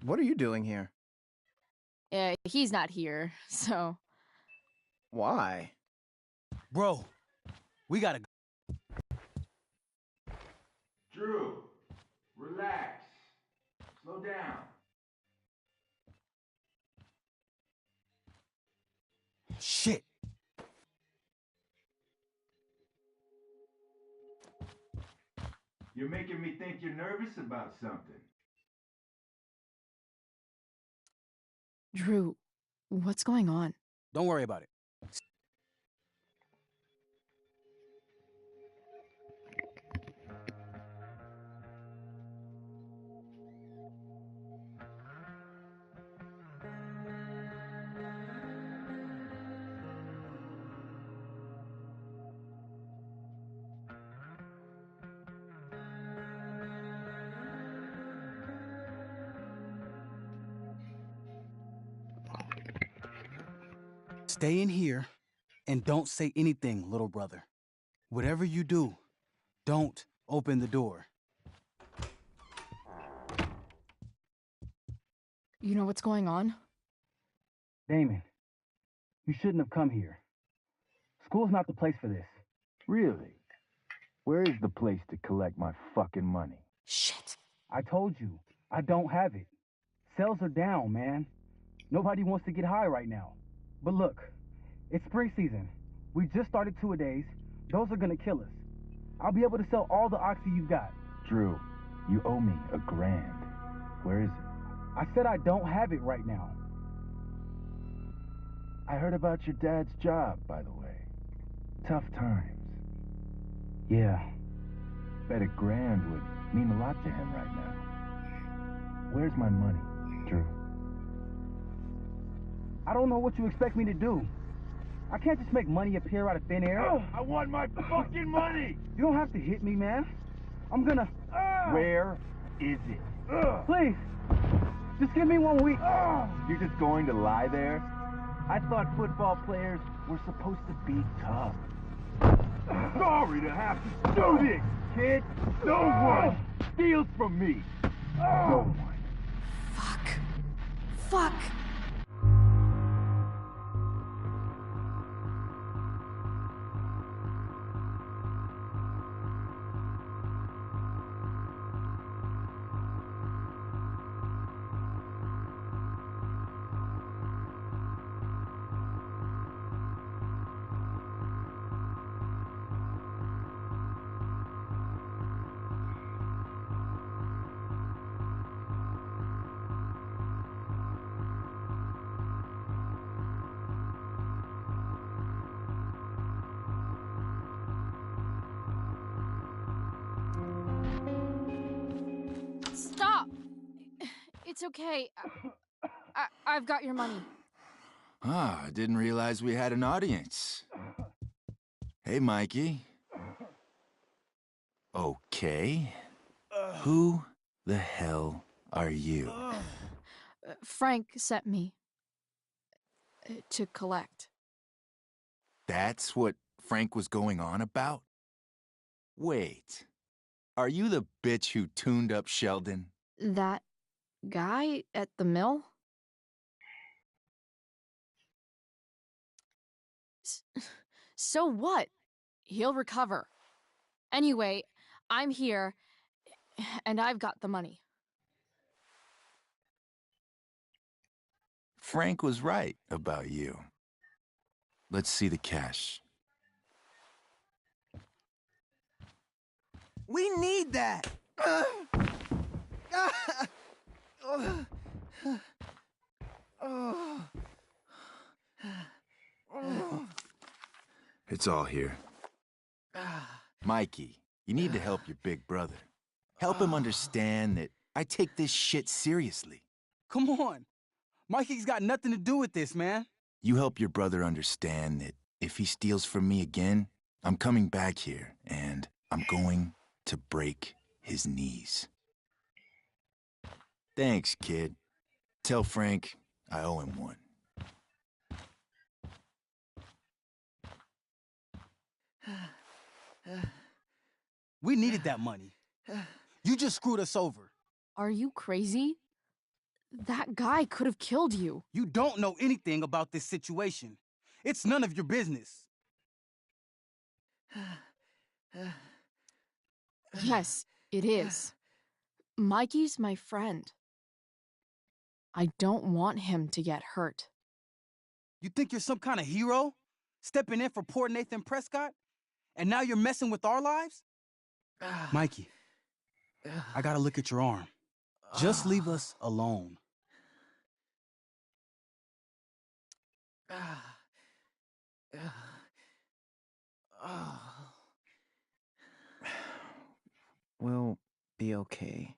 What are you doing here? He's not here, so... Why? Bro, we gotta go. Drew, relax. Slow down. Shit. You're making me think you're nervous about something. Drew, what's going on? Don't worry about it. Stay in here and don't say anything, little brother. Whatever you do, don't open the door. You know what's going on? Damon, you shouldn't have come here. School's not the place for this. Really? Where is the place to collect my fucking money? Shit. I told you, I don't have it. Sales are down, man. Nobody wants to get high right now. But look, it's spring season. We just started two-a-days. Those are gonna kill us. I'll be able to sell all the oxy you've got. Drew, you owe me $1,000. Where is it? I said I don't have it right now. I heard about your dad's job, by the way. Tough times. Yeah. Bet $1,000 would mean a lot to him right now. Where's my money, Drew? I don't know what you expect me to do. I can't just make money appear out of thin air. I want my fucking money! You don't have to hit me, man. I'm gonna... Where is it? Please, just give me 1 week. You're just going to lie there? I thought football players were supposed to be tough. Sorry to have to do this, kid. No one steals from me. No one. Fuck. Stop! It's okay. I've got your money. Ah, I didn't realize we had an audience. Hey, Mikey. Okay. Who the hell are you? Frank sent me to collect. That's what Frank was going on about? Wait. Are you the bitch who tuned up Sheldon? That guy at the mill? So what? He'll recover. Anyway, I'm here, and I've got the money. Frank was right about you. Let's see the cash. We need that! It's all here. Mikey, you need to help your big brother. Help him understand that I take this shit seriously. Come on. Mikey's got nothing to do with this, man. You help your brother understand that if he steals from me again, I'm coming back here and I'm going to break his knees. Thanks, kid. Tell Frank I owe him one. We needed that money. You just screwed us over. Are you crazy? That guy could have killed you. You don't know anything about this situation. It's none of your business. Yes, it is. Mikey's my friend. I don't want him to get hurt. You think you're some kind of hero? Stepping in for poor Nathan Prescott? And now you're messing with our lives? Mikey, I gotta look at your arm. Just leave us alone. We'll be okay.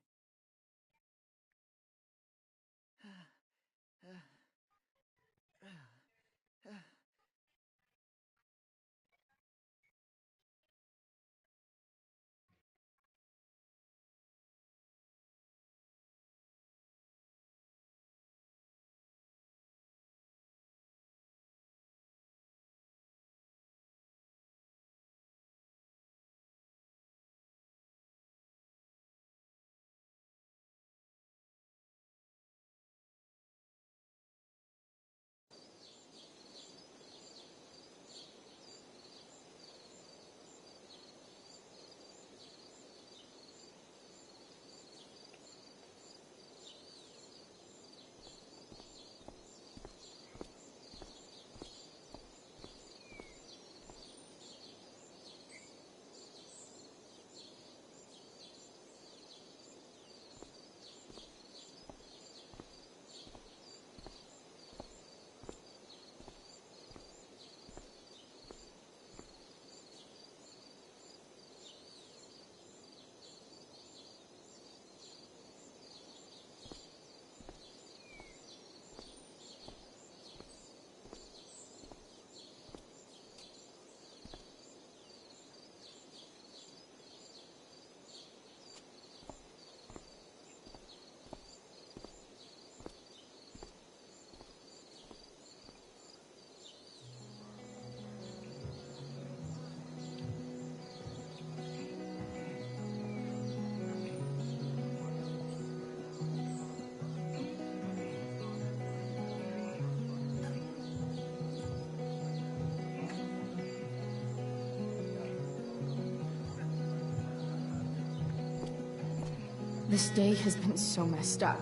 This day has been so messed up.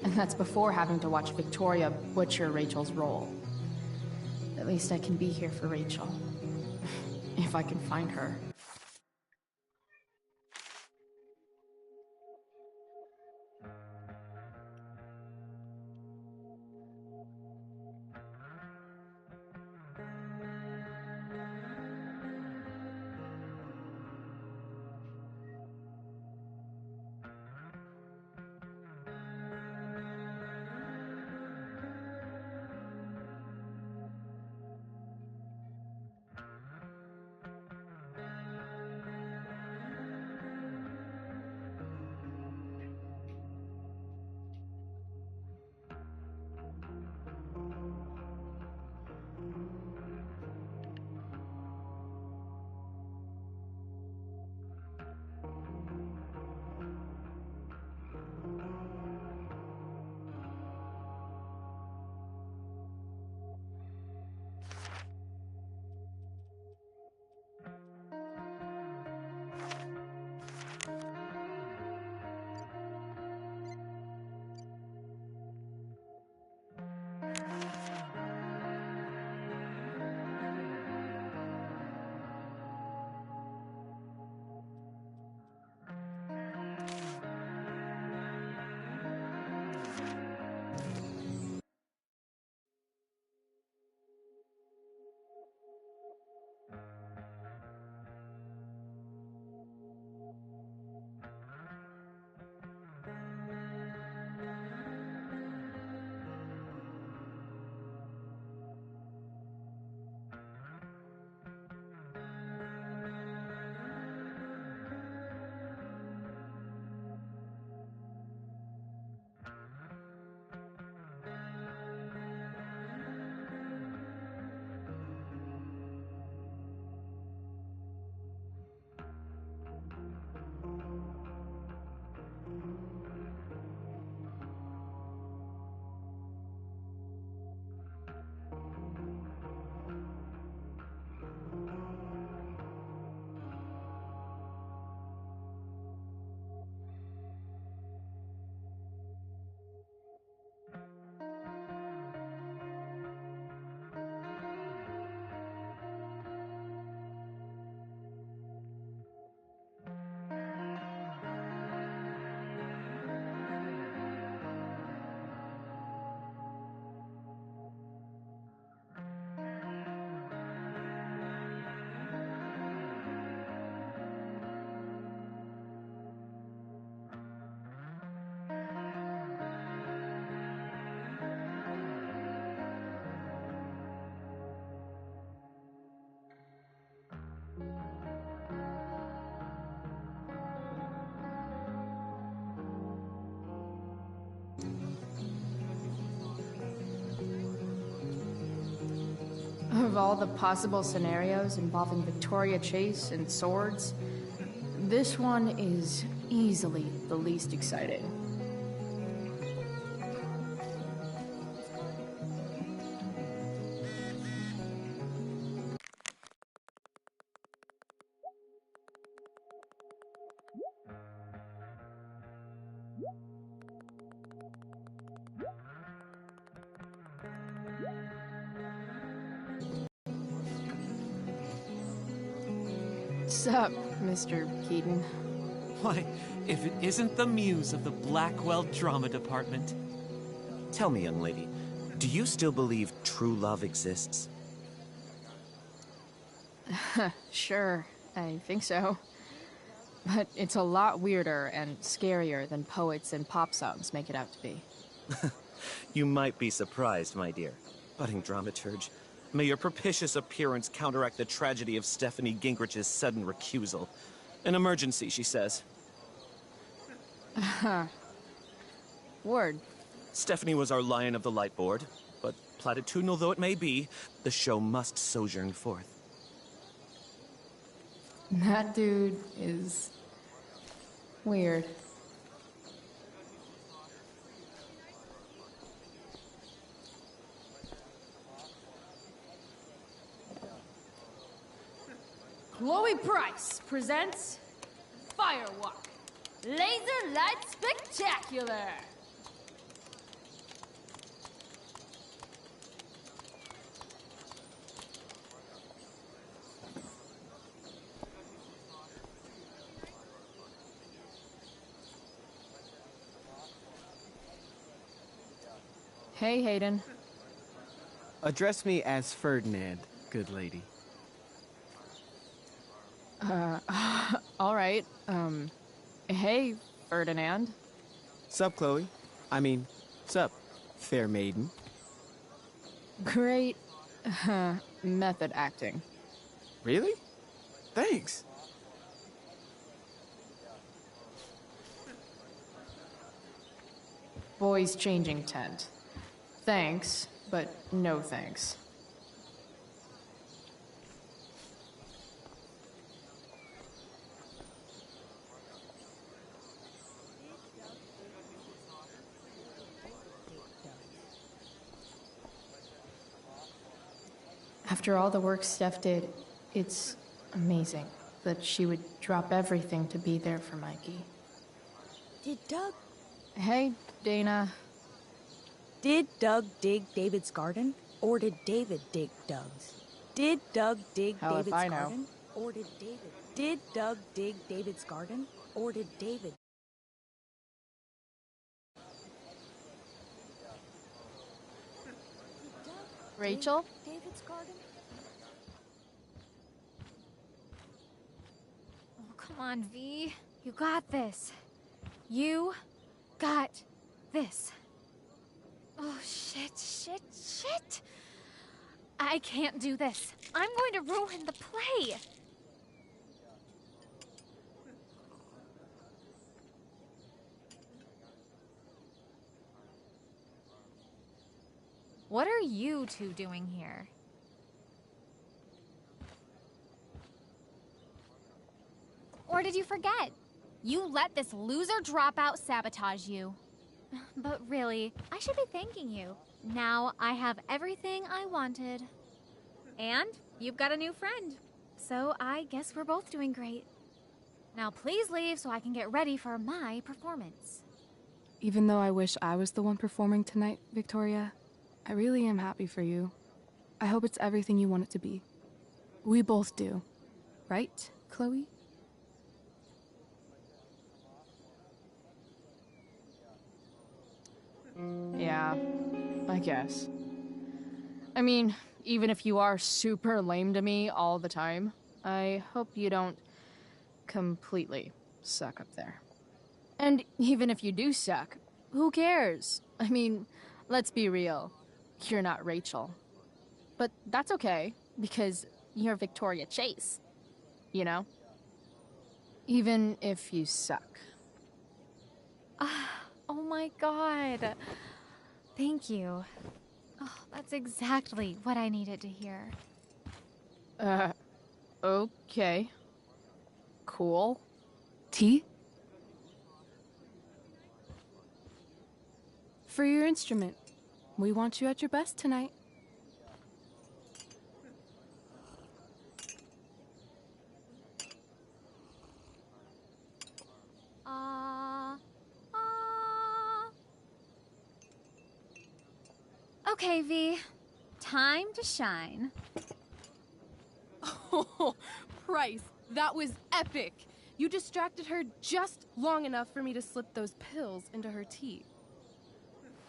And that's before having to watch Victoria butcher Rachel's role. At least I can be here for Rachel. If I can find her. Of all the possible scenarios involving Victoria Chase and swords, this one is easily the least exciting. Sup, Mr. Keaton? Why, if it isn't the muse of the Blackwell Drama Department. Tell me, young lady, do you still believe true love exists? Sure, I think so. But it's a lot weirder and scarier than poets and pop songs make it out to be. You might be surprised, my dear. Budding dramaturge, may your propitious appearance counteract the tragedy of Stephanie Gingrich's sudden recusal. An emergency, she says. Word. Stephanie was our Lion of the Light Board, but platitudinal though it may be, the show must sojourn forth. That dude is weird. Chloe Price presents Firewalk, Laser Light Spectacular! Hey, Hayden. Address me as Ferdinand, good lady. All right. Hey, Ferdinand. Sup, Chloe? I mean, sup, fair maiden. Great, method acting. Really? Thanks. Boys changing tent. Thanks, but no thanks. After all the work Steph did, it's amazing that she would drop everything to be there for Mikey. Did Doug... Hey, Dana. Did Doug dig David's garden? Or did David dig Doug's? Did Doug dig Hell if David's I know. garden? Or did David... Did Doug dig David's garden? Or did David... Rachel? David's garden? Oh, come on, V. You got this. You got this. Oh, shit. I can't do this. I'm going to ruin the play. What are you two doing here? Or did you forget? You let this loser dropout sabotage you. But really, I should be thanking you. Now I have everything I wanted. And you've got a new friend. So I guess we're both doing great. Now please leave so I can get ready for my performance. Even though I wish I was the one performing tonight, Victoria, I really am happy for you. I hope it's everything you want it to be. We both do. Right, Chloe? Yeah, I guess. I mean, even if you are super lame to me all the time, I hope you don't completely suck up there. And even if you do suck, who cares? I mean, let's be real. You're not Rachel. But that's okay, because you're Victoria Chase. You know? Even if you suck. Oh my god. Thank you. Oh, that's exactly what I needed to hear. Okay. Cool. Tea? For your instrument. We want you at your best tonight. Okay, V. Time to shine. Oh, Price, that was epic. You distracted her just long enough for me to slip those pills into her tea.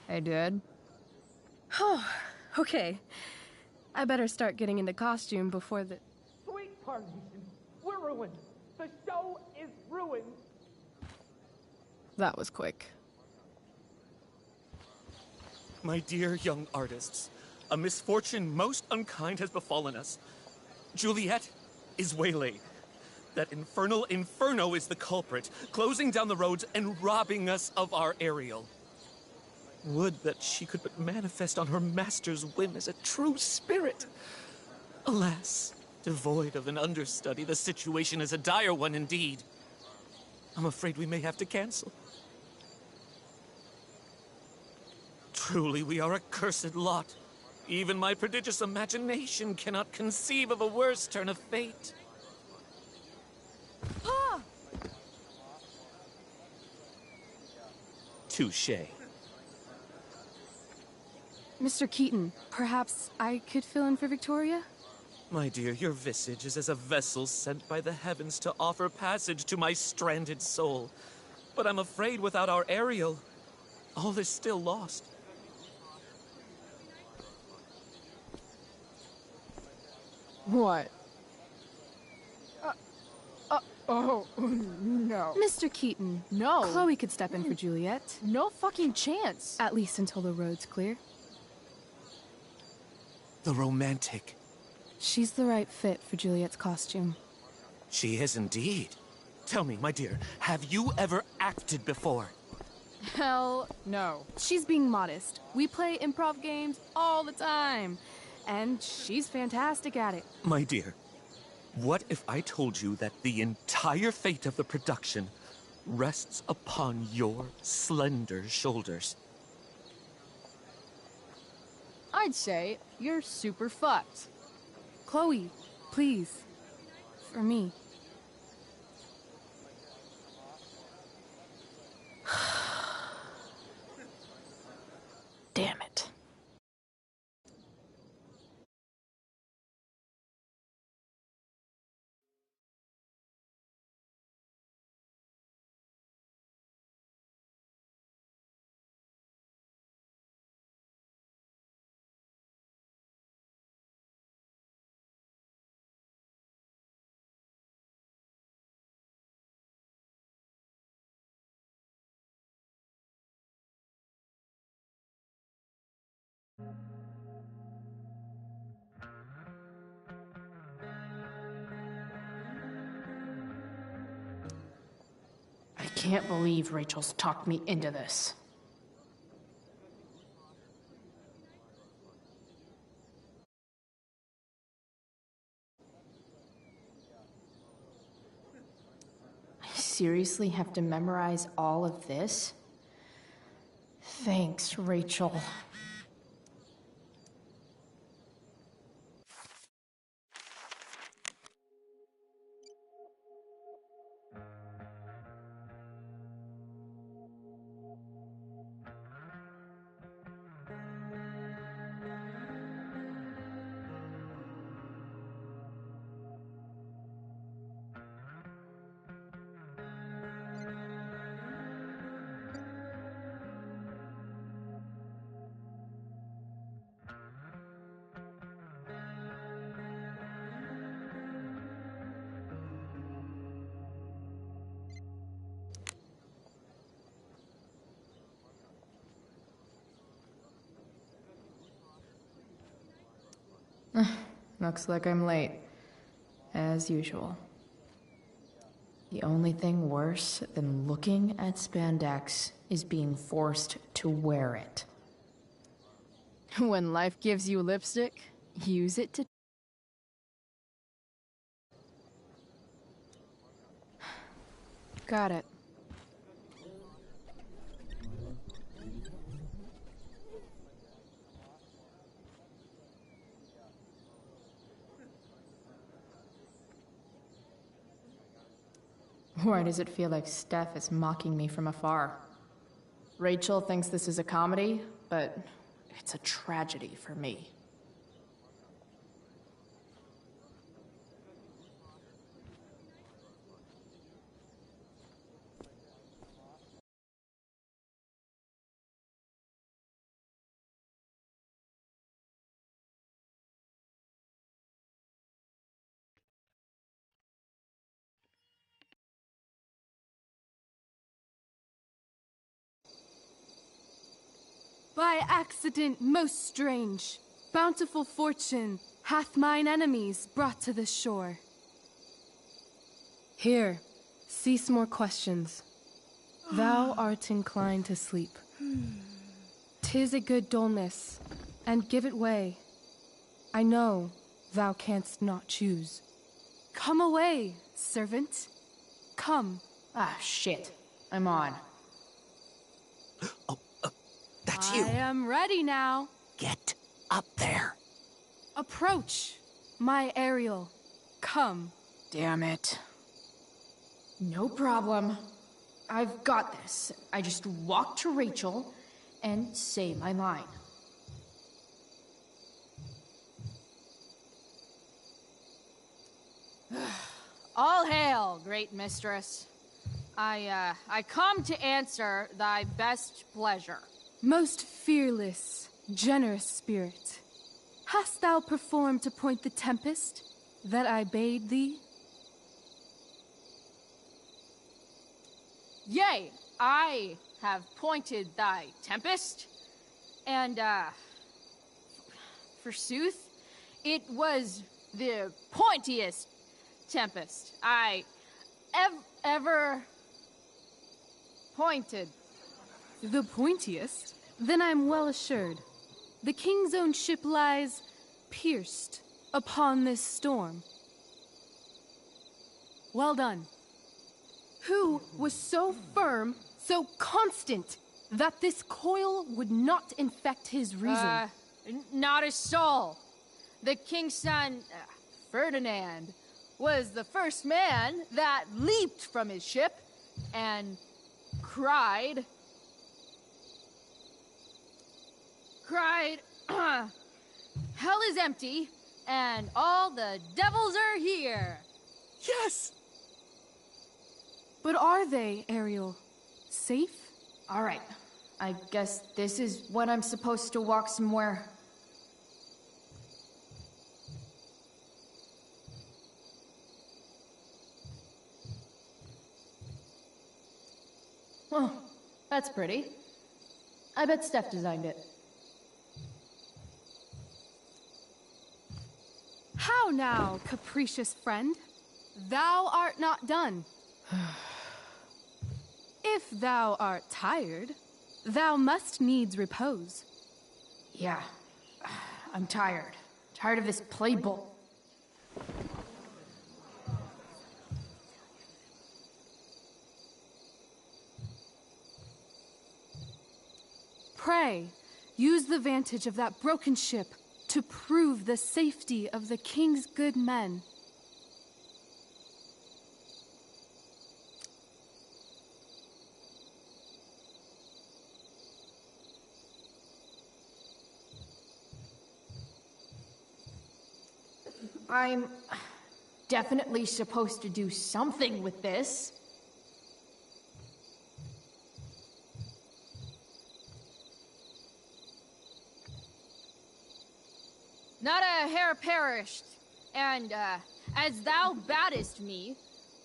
I did. Oh, okay. I better start getting into costume before the... Sweet Tarnation, we're ruined. The show is ruined. That was quick. My dear young artists, a misfortune most unkind has befallen us. Juliet is waylaid. That infernal Inferno is the culprit, closing down the roads and robbing us of our Ariel. Would that she could but manifest on her master's whim as a true spirit. Alas, devoid of an understudy, the situation is a dire one indeed. I'm afraid we may have to cancel. Truly, we are a cursed lot. Even my prodigious imagination cannot conceive of a worse turn of fate. Ah! Touché. Mr. Keaton, perhaps I could fill in for Victoria? My dear, your visage is as a vessel sent by the heavens to offer passage to my stranded soul. But I'm afraid without our Ariel, all is still lost. What? Oh, no. Mr. Keaton. No. Chloe could step in for Juliet. No fucking chance. At least until the road's clear. The romantic. She's the right fit for Juliet's costume. She is indeed. Tell me, my dear, have you ever acted before? Hell no. She's being modest. We play improv games all the time. And she's fantastic at it. My dear, what if I told you that the entire fate of the production rests upon your slender shoulders? I'd say you're super fucked. Chloe, please. For me. Damn it. I can't believe Rachel's talked me into this. I seriously have to memorize all of this? Thanks, Rachel. Looks like I'm late. As usual. The only thing worse than looking at spandex is being forced to wear it. When life gives you lipstick, use it to... Got it. Why does it feel like Steph is mocking me from afar? Rachel thinks this is a comedy, but it's a tragedy for me. By accident most strange, bountiful fortune hath mine enemies brought to this shore. Here, cease more questions. Thou art inclined to sleep. 'Tis a good dullness, and give it way. I know thou canst not choose. Come away, servant. Come. Ah, shit. I'm on. That's you. I am ready now. Get up there. Approach, my Ariel. Come. Damn it. No problem. I've got this. I just walk to Rachel and say my line. All hail, great mistress. I come to answer thy best pleasure. Most fearless, generous spirit, hast thou performed to point the tempest that I bade thee? Yea, I have pointed thy tempest, and, forsooth, it was the pointiest tempest I ever pointed. The pointiest? Then I'm well assured. The king's own ship lies pierced upon this storm. Well done. Who was so firm, so constant, that this coil would not infect his reason? Not a soul. The king's son, Ferdinand, was the first man that leaped from his ship and cried, hell is empty, and all the devils are here. Yes! But are they, Ariel? Safe? All right. I guess this is when I'm supposed to walk somewhere. Oh, that's pretty. I bet Steph designed it. How now, capricious friend? Thou art not done. If thou art tired, thou must needs repose. Yeah, I'm tired. Tired of this play bull. Pray, use the vantage of that broken ship to prove the safety of the king's good men. I'm definitely supposed to do something with this. Not a hair perished, and, as thou baddest me,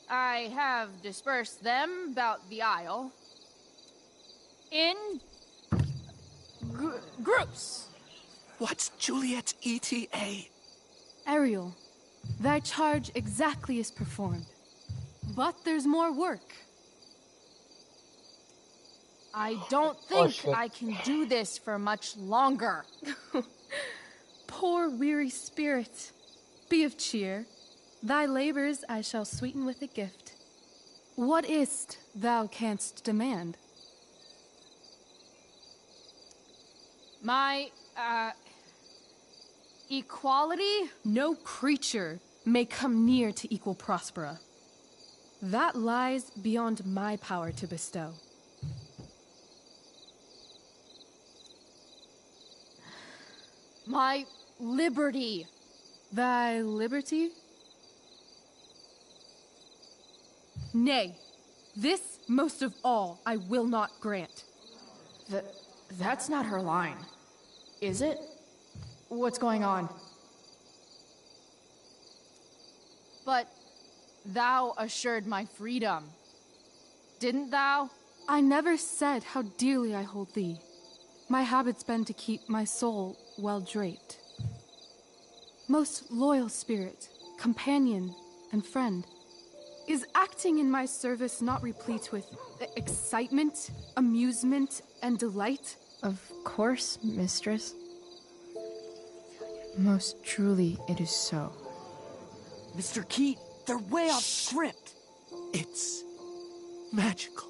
I have dispersed them about the isle in groups. What's Juliet's ETA? Ariel, thy charge exactly is performed. But there's more work. I don't think I can do this for much longer. Poor weary spirit. Be of cheer. Thy labors I shall sweeten with a gift. What is't thou canst demand? My, equality? No creature may come near to equal Prospera. That lies beyond my power to bestow. My liberty. Thy liberty? Nay, this most of all I will not grant. That's not her line, is it? What's going on? But thou assured my freedom, didn't thou? I never said how dearly I hold thee. My habit's been to keep my soul well draped. Most loyal spirit, companion, and friend, is acting in my service not replete with excitement, amusement, and delight? Of course, mistress. Most truly it is so. Mr. Keat, they're way off script. It's magical.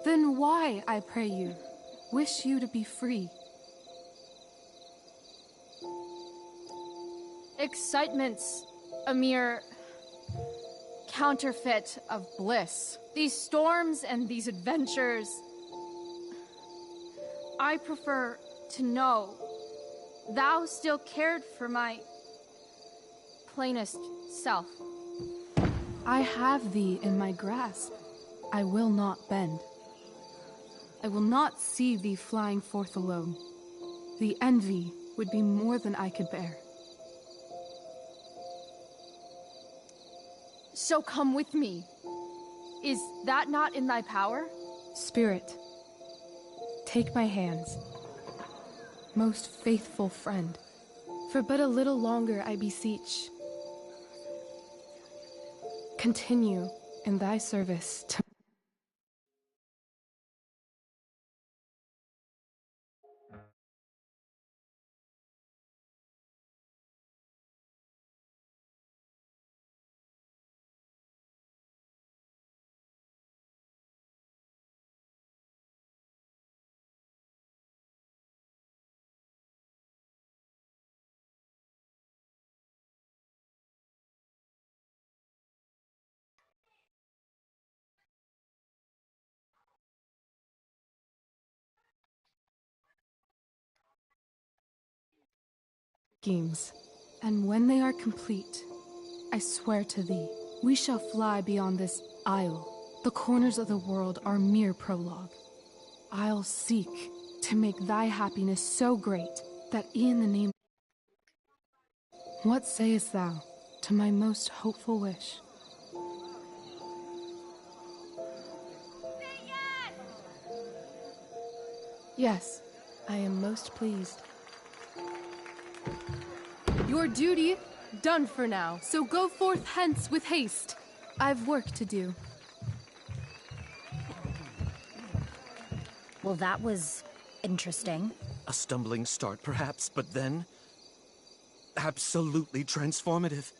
Then why, I pray you, wish you to be free? Excitement's a mere counterfeit of bliss. These storms and these adventures, I prefer to know thou still cared for my plainest self. I have thee in my grasp. I will not bend. I will not see thee flying forth alone. The envy would be more than I could bear. So come with me. Is that not in thy power? Spirit, take my hands. Most faithful friend, for but a little longer I beseech. Continue in thy service to schemes. And when they are complete, I swear to thee, we shall fly beyond this isle. The corners of the world are mere prologue. I'll seek to make thy happiness so great that e'en the name... What sayest thou to my most hopeful wish? Yes, I am most pleased. Your duty done for now, so go forth hence with haste. I've work to do. Well, that was interesting. A stumbling start, perhaps, but then absolutely transformative.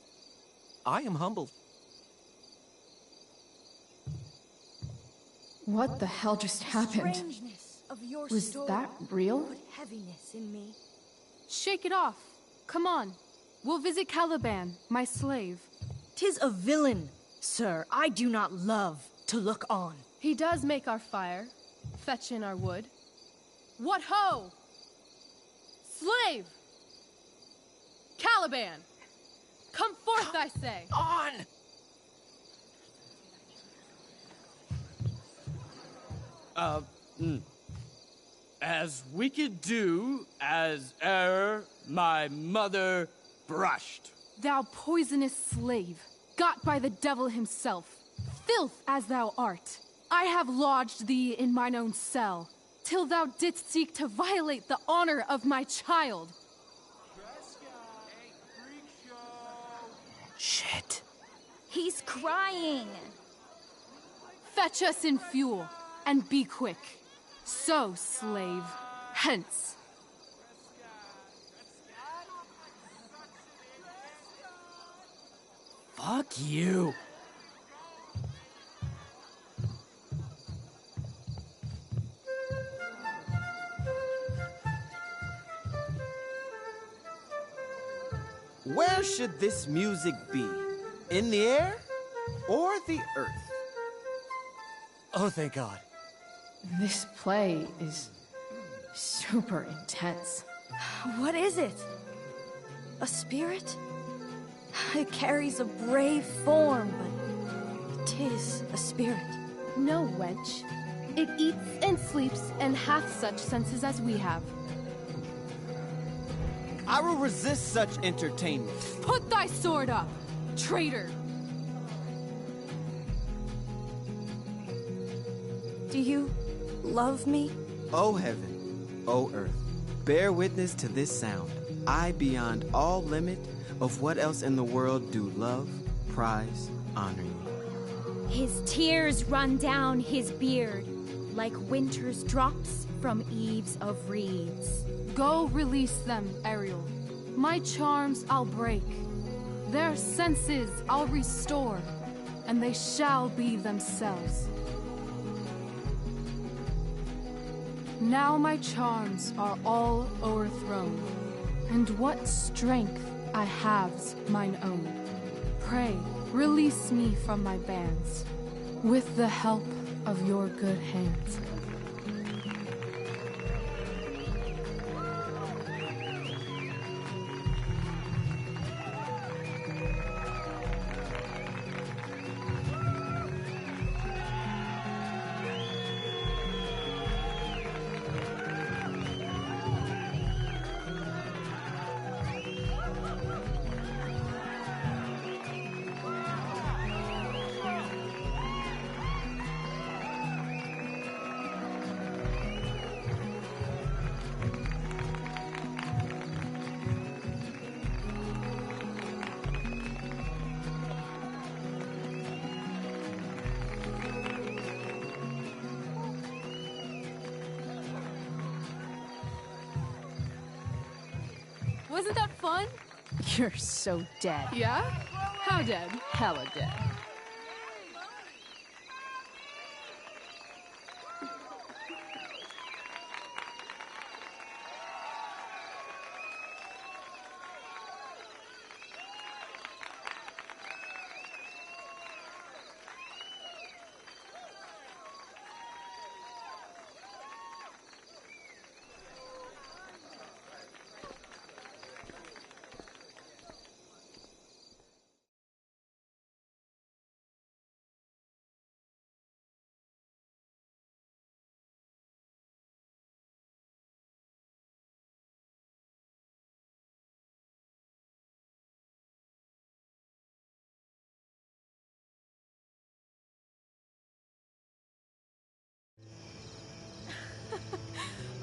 I am humbled. What the hell just happened? Was that real? Put heaviness in me. Shake it off. Come on. We'll visit Caliban, my slave. 'Tis a villain, sir. I do not love to look on. He does make our fire, fetch in our wood. What ho! Slave! Caliban! Come forth, I say! On! As we could do as e'er my mother brushed. Thou poisonous slave, got by the devil himself, filth as thou art, I have lodged thee in mine own cell, till thou didst seek to violate the honor of my child. Shit. He's crying. Fetch us in fuel, and be quick. So, slave, hence. Fuck you. Where should this music be? In the air or the earth? Oh, thank God. This play is super intense. What is it? A spirit? It carries a brave form, but 'tis a spirit. No, wench. It eats and sleeps and hath such senses as we have. I will resist such entertainment. Put thy sword up, traitor! Do you love me? O heaven, O earth, bear witness to this sound. I, beyond all limit of what else in the world do love, prize, honor you. His tears run down his beard like winter's drops from eaves of reeds. Go release them, Ariel. My charms I'll break. Their senses I'll restore, and they shall be themselves. Now my charms are all o'erthrown, and what strength I have's mine own. Pray, release me from my bands, with the help of your good hands. Wasn't that fun? You're so dead. Yeah? How dead? Hella dead.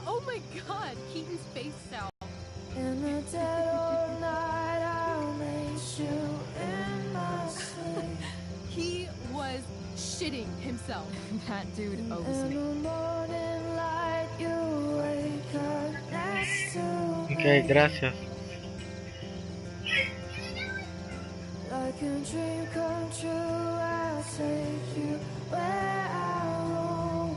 Oh my god, Keaton's face cell. In the dead of night, I'll make you in my sleep. He was shitting himself. That dude owes In me. the morning light, you wake up next to Ok, gracias. like a dream come true. I'll take you where I roam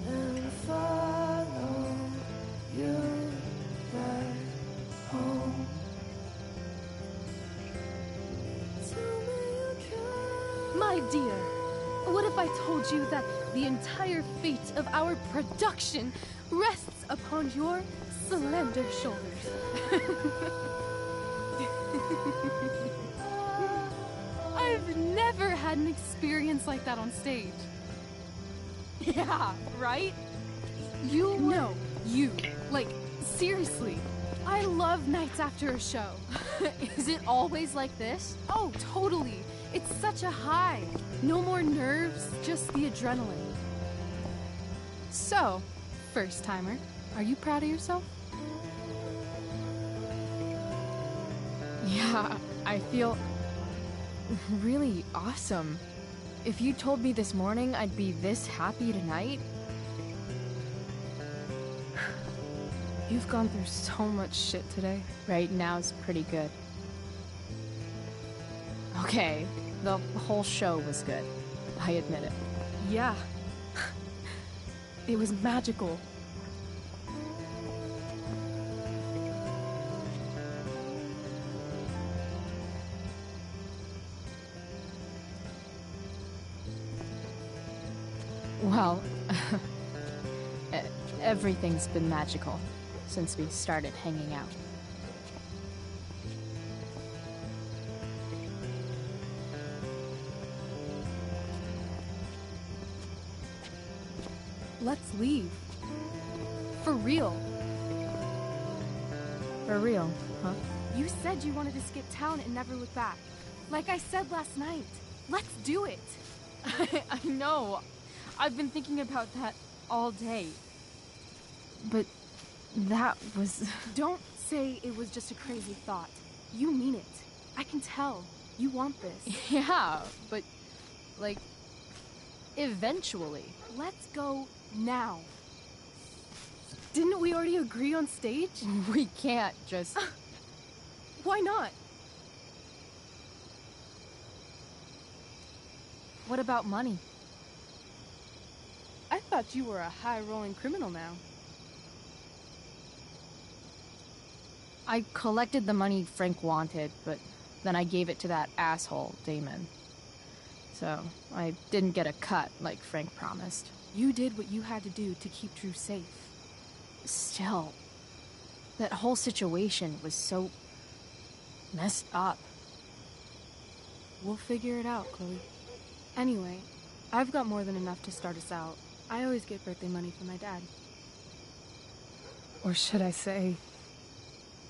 and follow you back home. Tell me you can. My dear, what if I told you that the entire fate of our production rests upon your slender shoulders? I've never had an experience like that on stage. Yeah, right? You No, you. Like, seriously. I love nights after a show. Is it always like this? Oh, totally. It's such a high. No more nerves, just the adrenaline. So, first timer, are you proud of yourself? Yeah, I feel really awesome. If you told me this morning I'd be this happy tonight... You've gone through so much shit today. Right now's pretty good. Okay, the whole show was good. I admit it. Yeah. It was magical. Well, everything's been magical since we started hanging out. Let's leave. For real. For real, huh? You said you wanted to skip town and never look back. Like I said last night. Let's do it. I know. I've been thinking about that all day. But that was... Don't say it was just a crazy thought. You mean it. I can tell. You want this. Yeah, but... like... eventually. Let's go now. Didn't we already agree on stage? We can't just... Why not? What about money? I thought you were a high-rolling criminal now. I collected the money Frank wanted, but then I gave it to that asshole, Damon. So, I didn't get a cut like Frank promised. You did what you had to do to keep Drew safe. Still, that whole situation was so... messed up. We'll figure it out, Chloe. Anyway, I've got more than enough to start us out. I always get birthday money from my dad. Or should I say,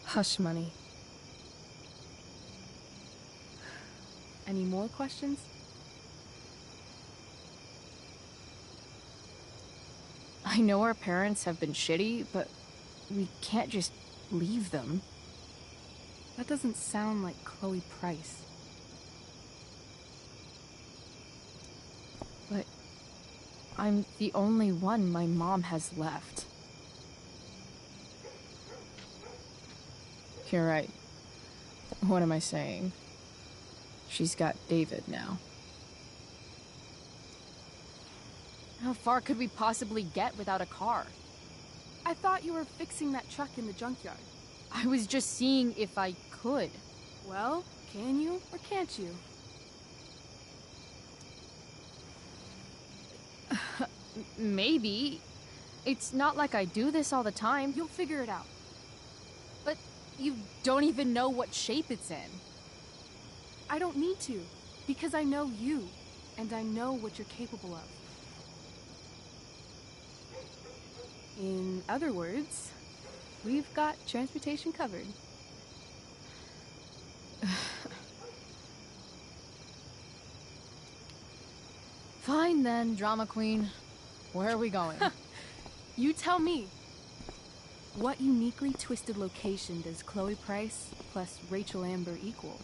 hush money. Any more questions? I know our parents have been shitty, but we can't just leave them. That doesn't sound like Chloe Price. But I'm the only one my mom has left. You're right. What am I saying? She's got David now. How far could we possibly get without a car? I thought you were fixing that truck in the junkyard. I was just seeing if I could. Well, can you or can't you? Maybe. It's not like I do this all the time. You'll figure it out. But you don't even know what shape it's in. I don't need to, because I know you, and I know what you're capable of. In other words, we've got transportation covered. Fine then, drama queen. Where are we going? You tell me. What uniquely twisted location does Chloe Price plus Rachel Amber equal?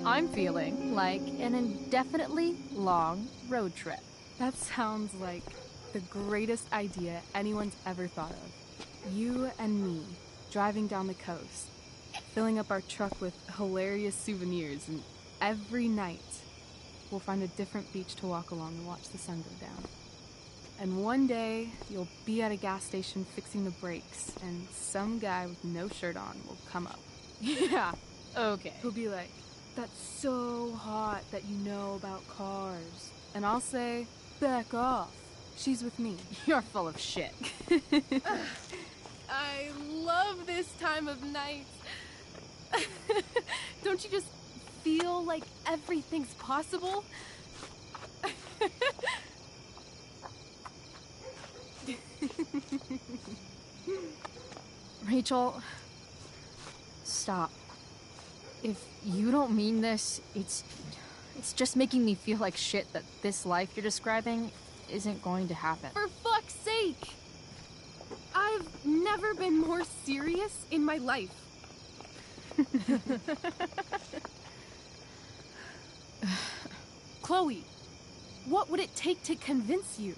I'm feeling like an indefinitely long road trip. That sounds like the greatest idea anyone's ever thought of. You and me, driving down the coast, filling up our truck with hilarious souvenirs, and every night we'll find a different beach to walk along and watch the sun go down. And one day, you'll be at a gas station fixing the brakes, and some guy with no shirt on will come up. Yeah, okay. He'll be like, "That's so hot that you know about cars." And I'll say, "Back off. She's with me." You're full of shit. I love this time of night. Don't you just feel like everything's possible? Rachel, stop. If you don't mean this, it's just making me feel like shit that this life you're describing isn't going to happen. For fuck's sake! I've never been more serious in my life. Chloe, what would it take to convince you?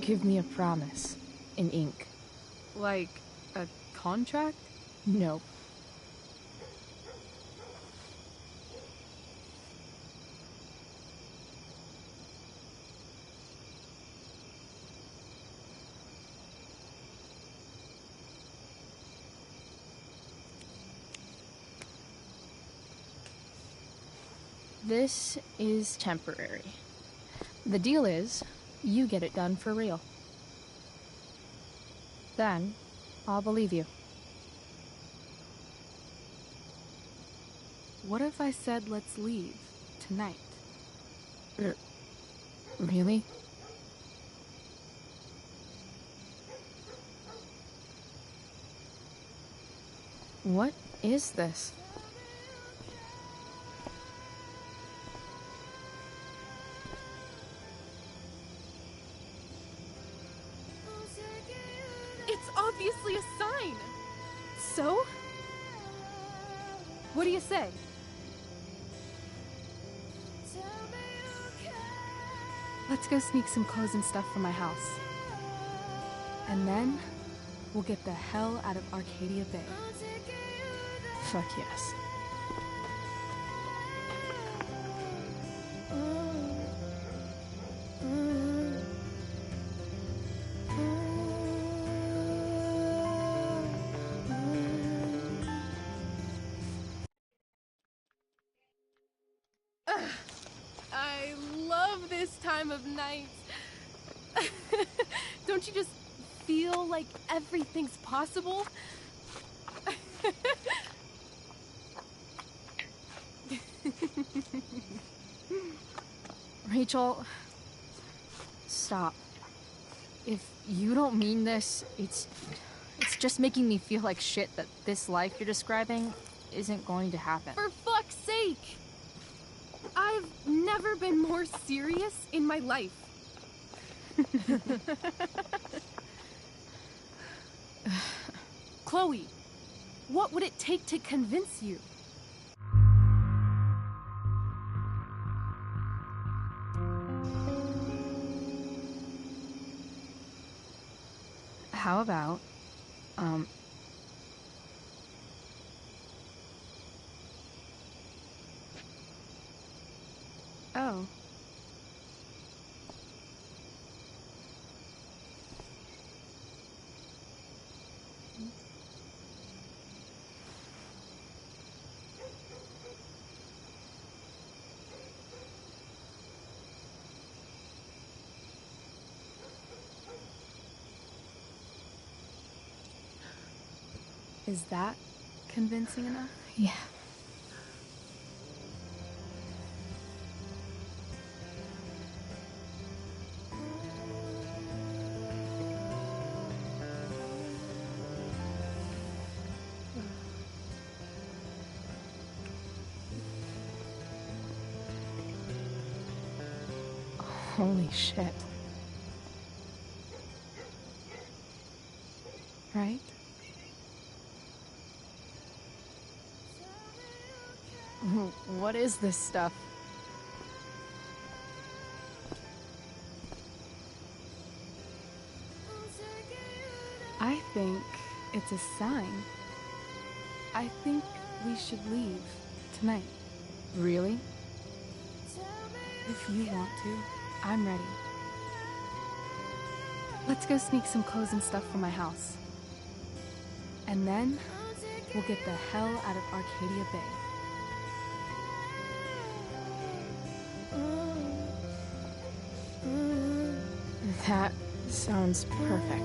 Give me a promise in ink. Like a contract? No. This is temporary. The deal is, you get it done for real. Then, I'll believe you. What if I said let's leave tonight? Really? What is this? It's obviously a sign! So? What do you say? Let's go sneak some clothes and stuff from my house. And then, we'll get the hell out of Arcadia Bay. Fuck yes. I love this time of night. Don't you just feel like everything's possible? Rachel, stop. If you don't mean this, it's just making me feel like shit that this life you're describing isn't going to happen. For fuck's sake! I've never been more serious in my life. Chloe, what would it take to convince you? How about, Oh. Is that convincing enough? Yeah. Holy shit. Right? What is this stuff? I think it's a sign. I think we should leave tonight. Really? If you want to, I'm ready. Let's go sneak some clothes and stuff from my house. And then, we'll get the hell out of Arcadia Bay. That Sounds perfect.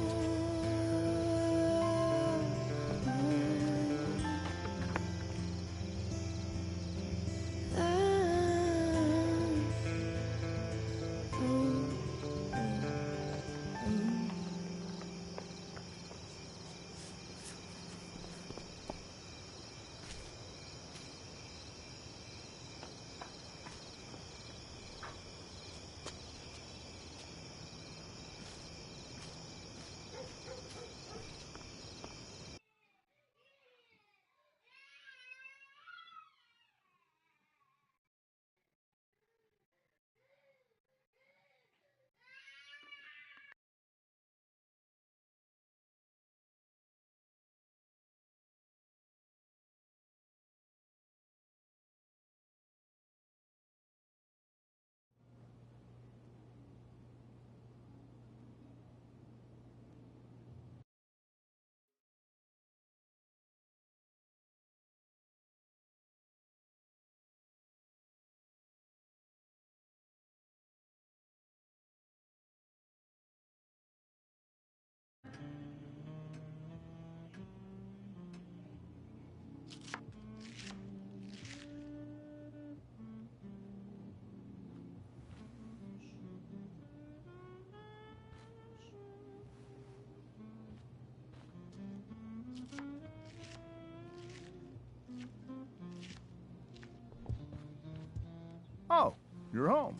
Oh, you're home.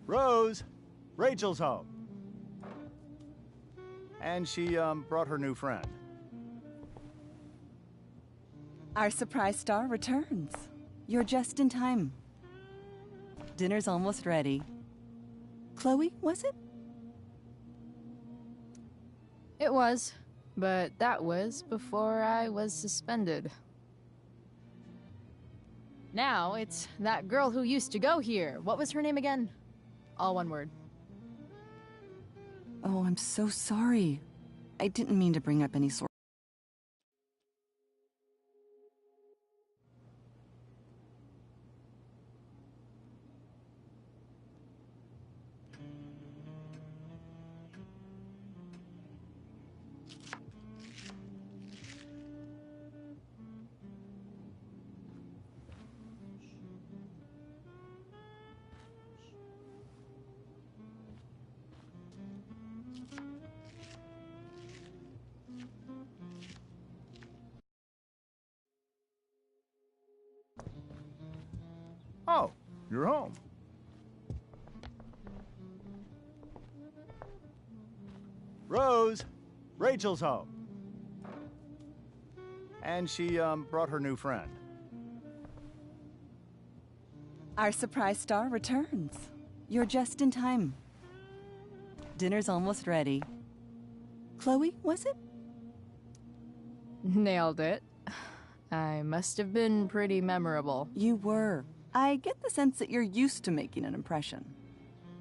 Rose, Rachel's home. And she, brought her new friend. Our surprise star returns. You're just in time. Dinner's almost ready. Chloe, was it? It was, but that was before I was suspended. Now it's that girl who used to go here. What was her name again? All one word. Oh, I'm so sorry. I didn't mean to bring up any sort. Oh, you're home. Rose, Rachel's home. And she, brought her new friend. Our surprise star returns. You're just in time. Dinner's almost ready. Chloe, was it? Nailed it. I must have been pretty memorable. You were. I get the sense that you're used to making an impression.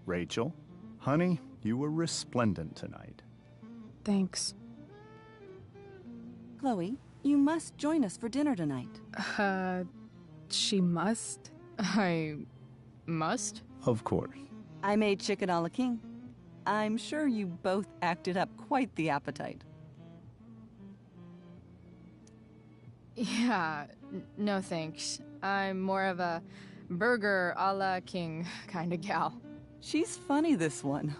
Rachel, honey, you were resplendent tonight. Thanks. Chloe, you must join us for dinner tonight. She must? I must? Of course. I made chicken a la king. I'm sure you both acted up quite the appetite. Yeah, no thanks. I'm more of a burger a la king kind of gal. She's funny, this one.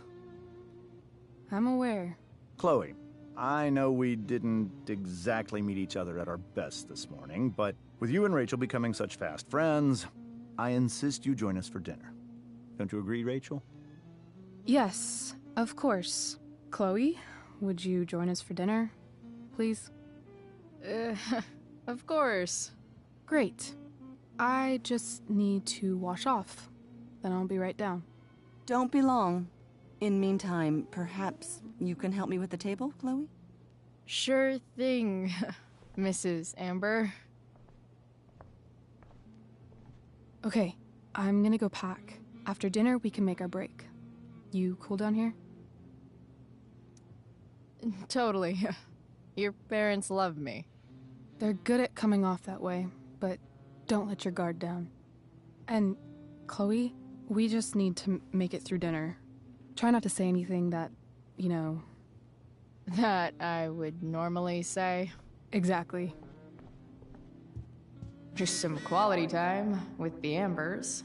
I'm aware. Chloe, I know we didn't exactly meet each other at our best this morning, but with you and Rachel becoming such fast friends, I insist you join us for dinner. Don't you agree, Rachel? Yes, of course. Chloe, would you join us for dinner, please? Of course. Great. I just need to wash off. Then I'll be right down. Don't be long. In meantime, perhaps you can help me with the table, Chloe? Sure thing, Mrs. Amber. Okay, I'm gonna go pack. After dinner, we can make our break. You cool down here? Totally. Your parents love me. They're good at coming off that way, but don't let your guard down. And, Chloe, We just need to make it through dinner. Try not to say anything that, you know... That I would normally say. Exactly. Just some quality time with the Ambers.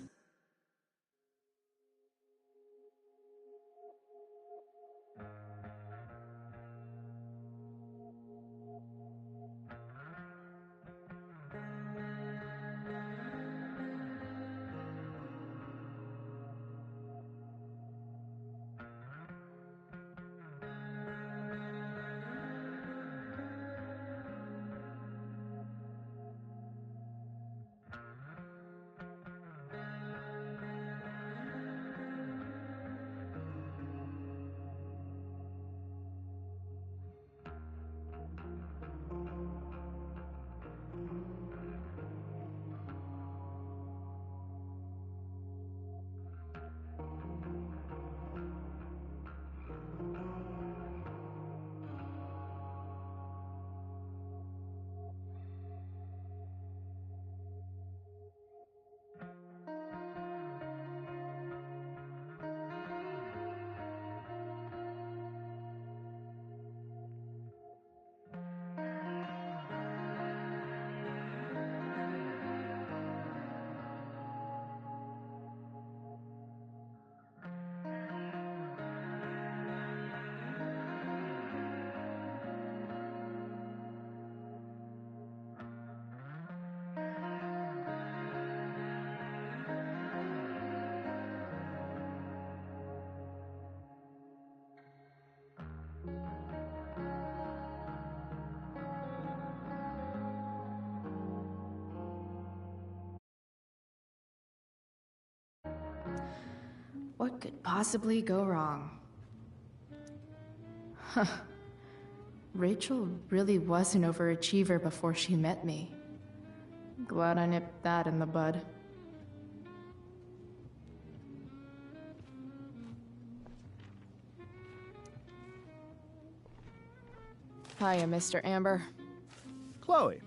What could possibly go wrong? Huh. Rachel really was an overachiever before she met me. Glad I nipped that in the bud. Hiya, Mr. Amber. Chloe,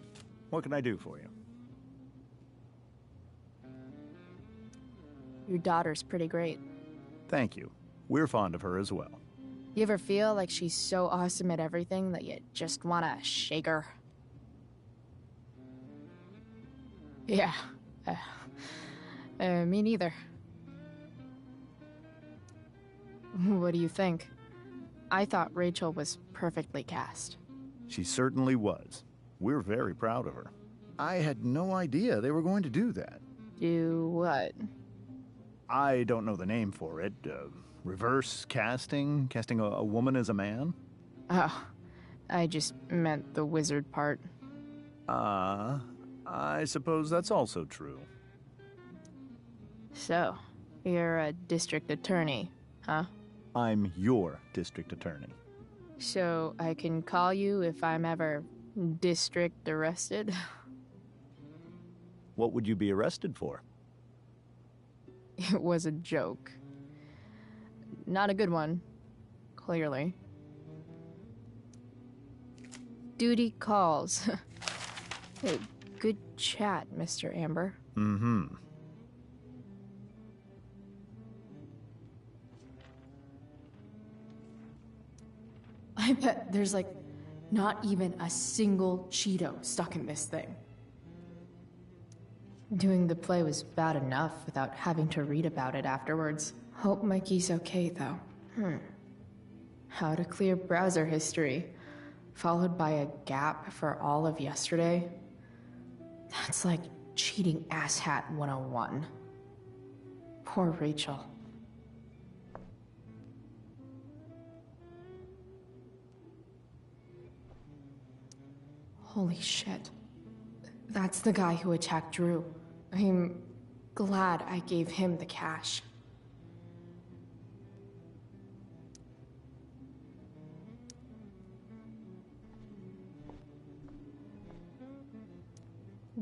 what can I do for you? Your daughter's pretty great. Thank you. We're fond of her as well. You ever feel like she's so awesome at everything that you just wanna shake her? Yeah. Me neither. What do you think? I thought Rachel was perfectly cast. She certainly was. We're very proud of her. I had no idea they were going to do that. Do what? I don't know the name for it. Reverse casting? Casting a woman as a man? Oh, I just meant the wizard part. I suppose that's also true. So, you're a district attorney, huh? I'm your district attorney. So I can call you if I'm ever district arrested? What would you be arrested for? It was a joke. Not a good one, clearly. Duty calls. Hey, good chat, Mr. Amber. Mm-hmm. I bet there's like not even a single Cheeto stuck in this thing. Doing the play was bad enough without having to read about it afterwards. Hope Mikey's okay though. How to clear browser history, followed by a gap for all of yesterday. That's like cheating asshat 101. Poor Rachel. Holy shit. That's the guy who attacked Drew. I'm glad I gave him the cash.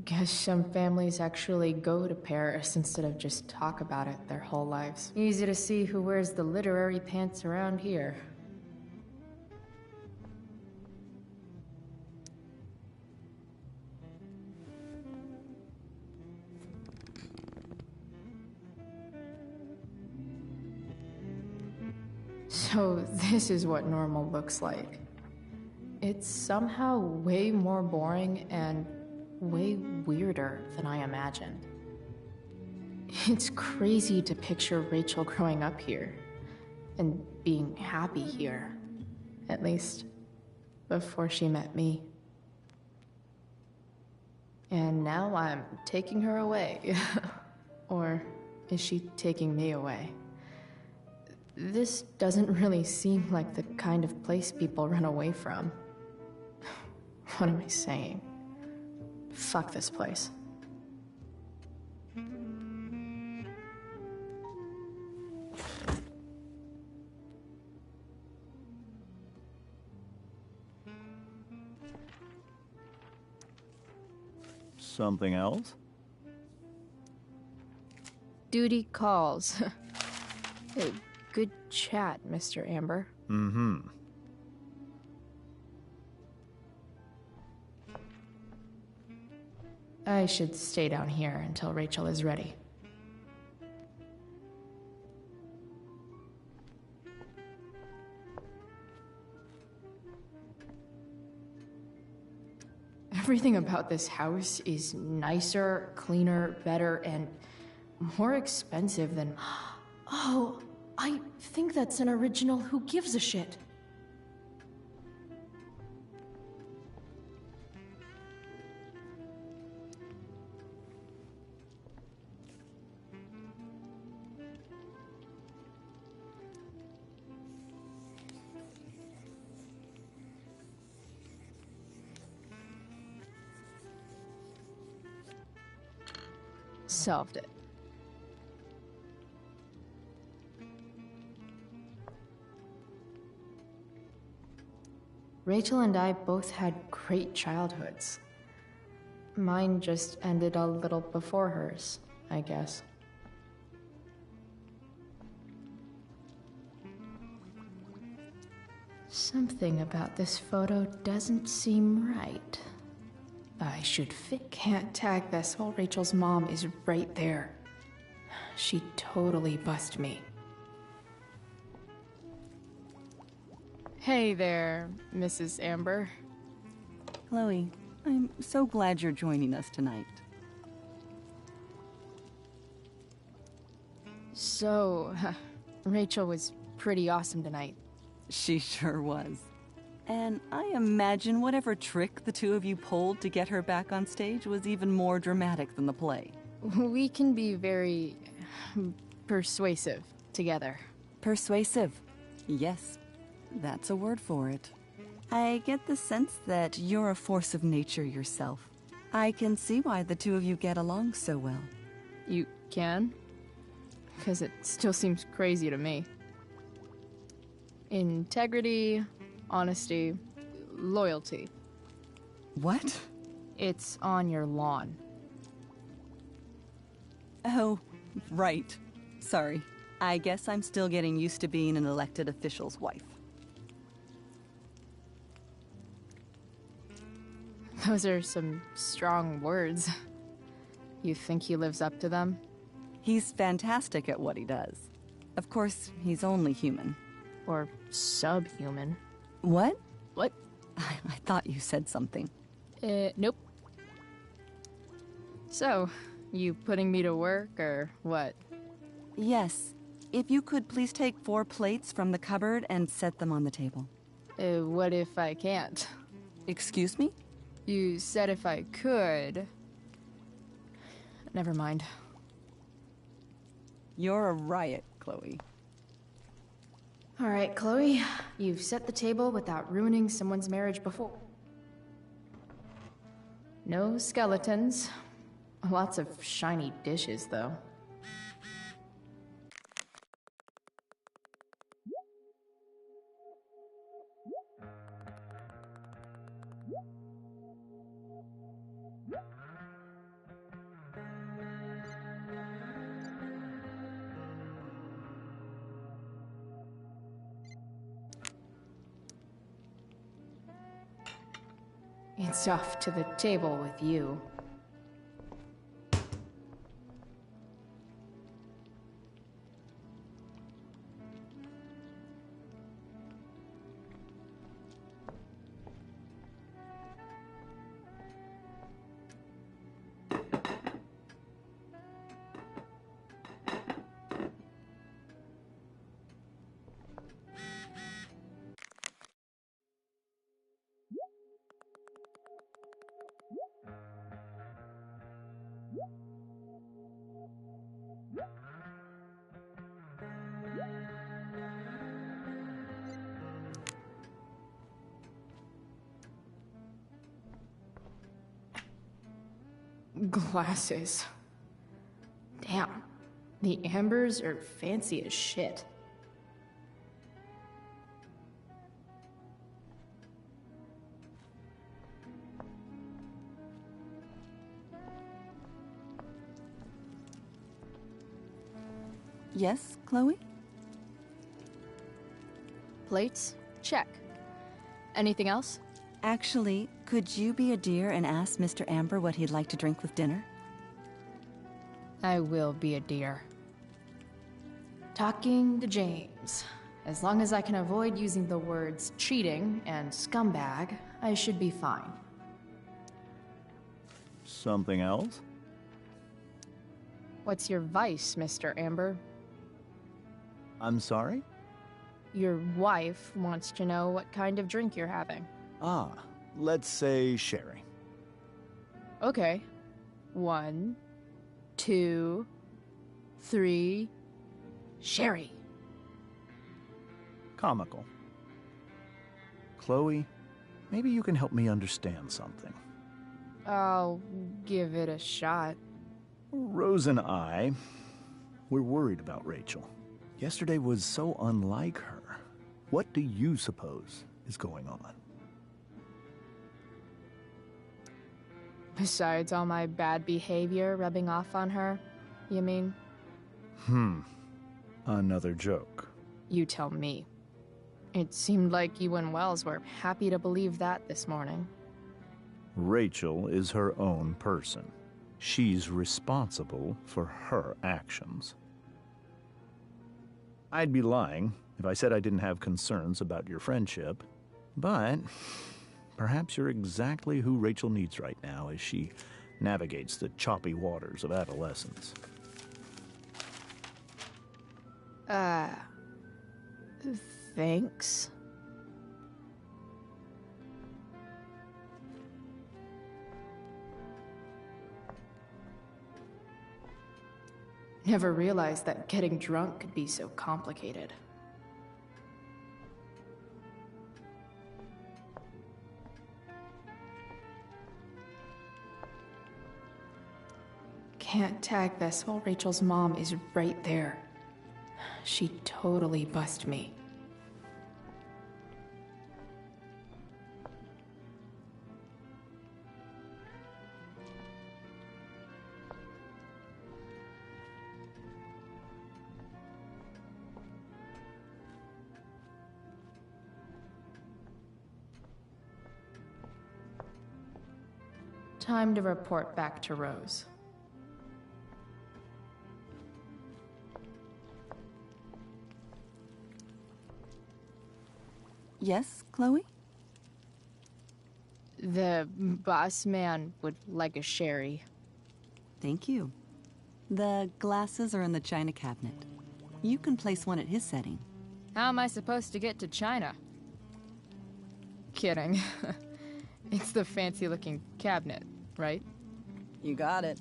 Guess some families actually go to Paris instead of just talk about it their whole lives. Easy to see who wears the literary pants around here. So this is what normal looks like. It's somehow way more boring and way weirder than I imagined. It's crazy to picture Rachel growing up here and being happy here, at least before she met me. And now I'm taking her away. Or is she taking me away? This doesn't really seem like the kind of place people run away from. What am I saying? Fuck this place. Something else? Duty calls. Good chat, Mr. Amber. Mm-hmm. I should stay down here until Rachel is ready. Everything about this house is nicer, cleaner, better, and more expensive than... Oh, I think that's an original Who Gives a Shit. Solved it. Rachel and I both had great childhoods. Mine just ended a little before hers, I guess. Something about this photo doesn't seem right. I should can't tag this while Rachel's mom is right there. She'd totally bust me. Hey there, Mrs. Amber. Chloe, I'm so glad you're joining us tonight. So, Rachel was pretty awesome tonight. She sure was. And I imagine whatever trick the two of you pulled to get her back on stage was even more dramatic than the play. We can be very persuasive together. Persuasive. Yes, that's a word for it. I get the sense that you're a force of nature yourself. I can see why the two of you get along so well. You can? Because it still seems crazy to me. Integrity, honesty, loyalty. What? It's on your lawn. Oh, right. Sorry. I guess I'm still getting used to being an elected official's wife. Those are some strong words. You think he lives up to them? He's fantastic at what he does. Of course, he's only human. Or subhuman. What? What? I thought you said something. Nope. So, you putting me to work, or what? Yes. If you could please take 4 plates from the cupboard and set them on the table. What if I can't? Excuse me? You said if I could. Never mind. You're a riot, Chloe. All right, Chloe. You've set the table without ruining someone's marriage before. No skeletons. Lots of shiny dishes, though. It's off to the table with you. Glasses. Damn. The ambers are fancy as shit. Yes, Chloe? Plates? Check. Anything else? Actually, could you be a dear and ask Mr. Amber what he'd like to drink with dinner? I will be a dear. Talking to James. As long as I can avoid using the words cheating and scumbag, I should be fine. Something else? What's your vice, Mr. Amber? I'm sorry? Your wife wants to know what kind of drink you're having. Ah, let's say sherry. Okay. 1, 2, 3... Sherry. Comical. Chloe, maybe you can help me understand something. I'll give it a shot. Rose and I, we're worried about Rachel. Yesterday was so unlike her. What do you suppose is going on? Besides all my bad behavior rubbing off on her, you mean? Another joke. You tell me. It seemed like you and Wells were happy to believe that this morning. Rachel is her own person. She's responsible for her actions. I'd be lying if I said I didn't have concerns about your friendship, but perhaps you're exactly who Rachel needs right now as she navigates the choppy waters of adolescence. Thanks. Never realized that getting drunk could be so complicated. Can't tag this while Rachel's mom is right there. She'd totally bust me. Time to report back to Rose. Yes, Chloe? The boss man would like a sherry. Thank you. The glasses are in the china cabinet. You can place one at his setting. How am I supposed to get to China? Kidding. It's the fancy-looking cabinet, right? You got it.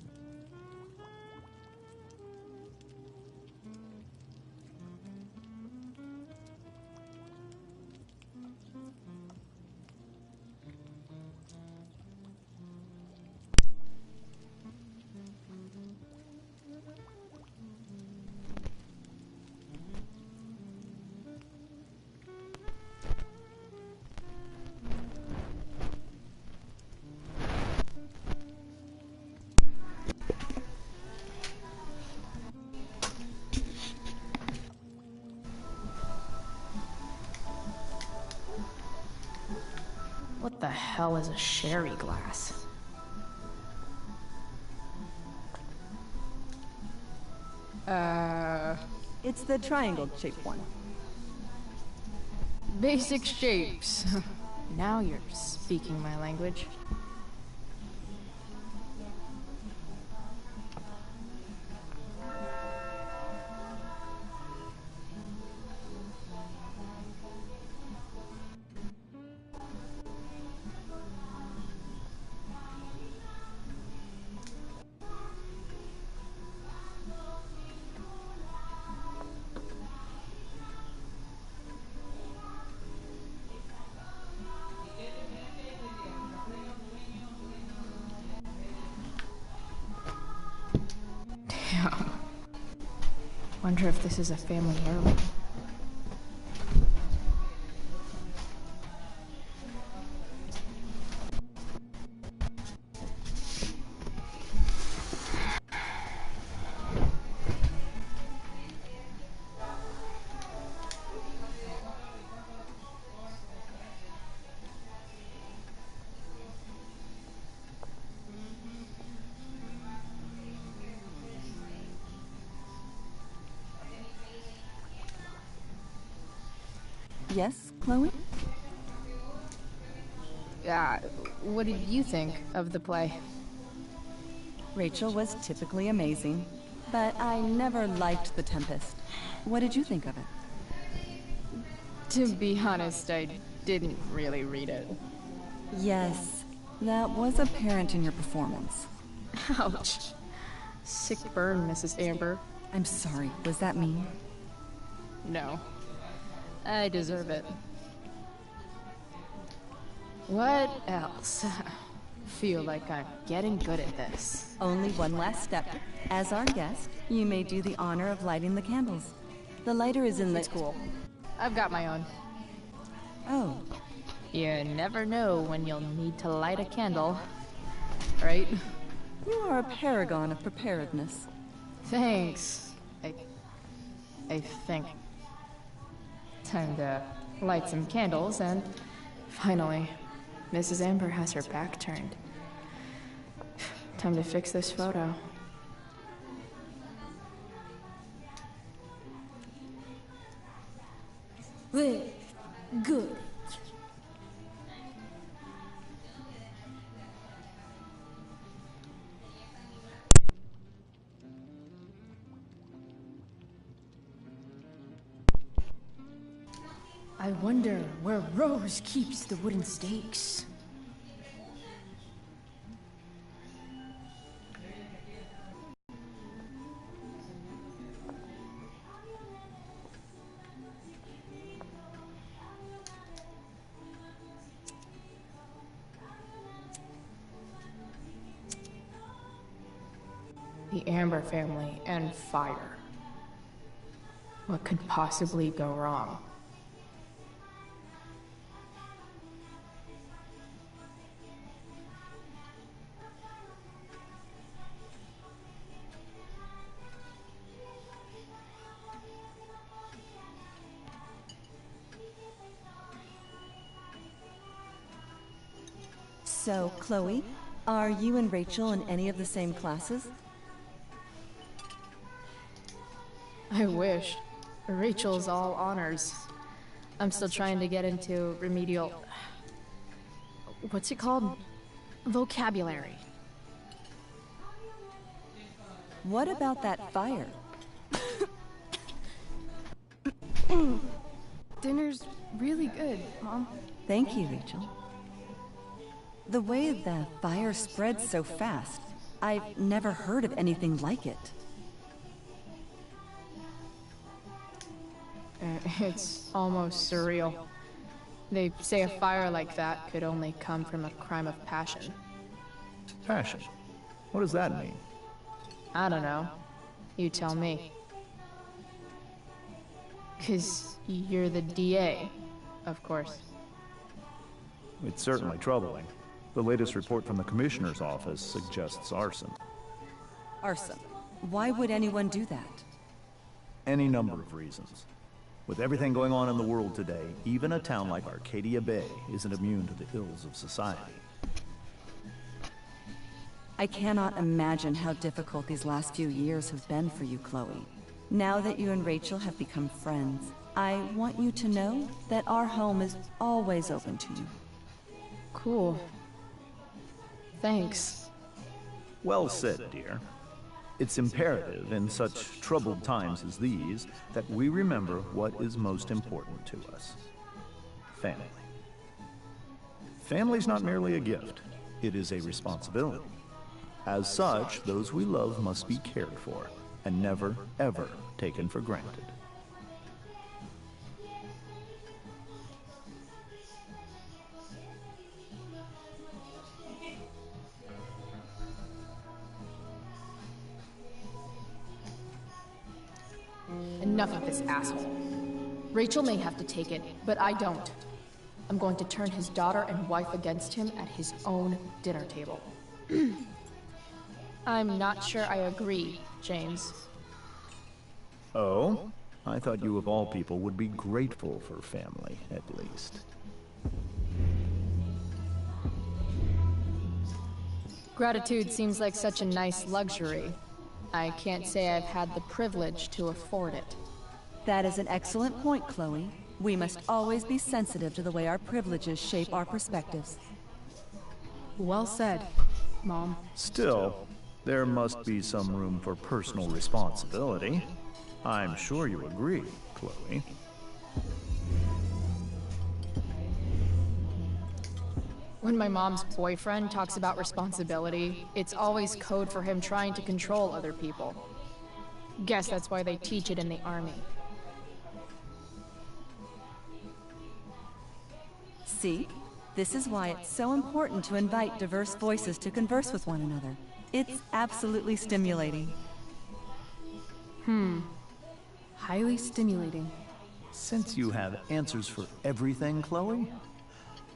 What the hell is a sherry glass? It's the triangle-shaped one. Basic shapes. Now you're speaking my language. Damn. Wonder if this is a family heirloom. Yes, Chloe? What did you think of the play? Rachel was typically amazing, but I never liked The Tempest. What did you think of it? To be honest, I didn't really read it. Yes, that was apparent in your performance. Ouch. Sick burn, Mrs. Amber. I'm sorry, was that mean? No. I deserve it. What else? Feel like I'm getting good at this. Only one last step. As our guest, you may do the honor of lighting the candles. The lighter is in the... It's cool. I've got my own. Oh. You never know when you'll need to light a candle. Right? You are a paragon of preparedness. Thanks. I think. Time to light some candles, and finally, Mrs. Amber has her back turned. Time to fix this photo. Very good. I wonder where Rose keeps the wooden stakes. The Amber family and fire. What could possibly go wrong? So, Chloe, are you and Rachel in any of the same classes? I wish. Rachel's all honors. I'm still trying to get into remedial... What's it called? Vocabulary. What about that fire? Dinner's really good, Mom. Thank you, Rachel. The way the fire spreads so fast, I've never heard of anything like it. It's almost surreal. They say a fire like that could only come from a crime of passion. Passion? What does that mean? I don't know. You tell me. 'Cause you're the DA, of course. It's certainly troubling. The latest report from the Commissioner's office suggests arson. Arson? Why would anyone do that? Any number of reasons. With everything going on in the world today, even a town like Arcadia Bay isn't immune to the ills of society. I cannot imagine how difficult these last few years have been for you, Chloe. Now that you and Rachel have become friends, I want you to know that our home is always open to you. Cool. Thanks. Well said, dear. It's imperative in such troubled times as these that we remember what is most important to us. Family. Family's not merely a gift, it is a responsibility. As such, those we love must be cared for and never, ever taken for granted. Enough of this asshole. Rachel may have to take it, but I don't. I'm going to turn his daughter and wife against him at his own dinner table. I'm not sure I agree, James. Oh? I thought you of all people would be grateful for family, at least. Gratitude seems like such a nice luxury. I can't say I've had the privilege to afford it. That is an excellent point, Chloe. We must always be sensitive to the way our privileges shape our perspectives. Well said, Mom. Still, there must be some room for personal responsibility. I'm sure you agree, Chloe. When my mom's boyfriend talks about responsibility, it's always code for him trying to control other people. Guess that's why they teach it in the army. See? This is why it's so important to invite diverse voices to converse with one another. It's absolutely stimulating. Highly stimulating. Since you have answers for everything, Chloe,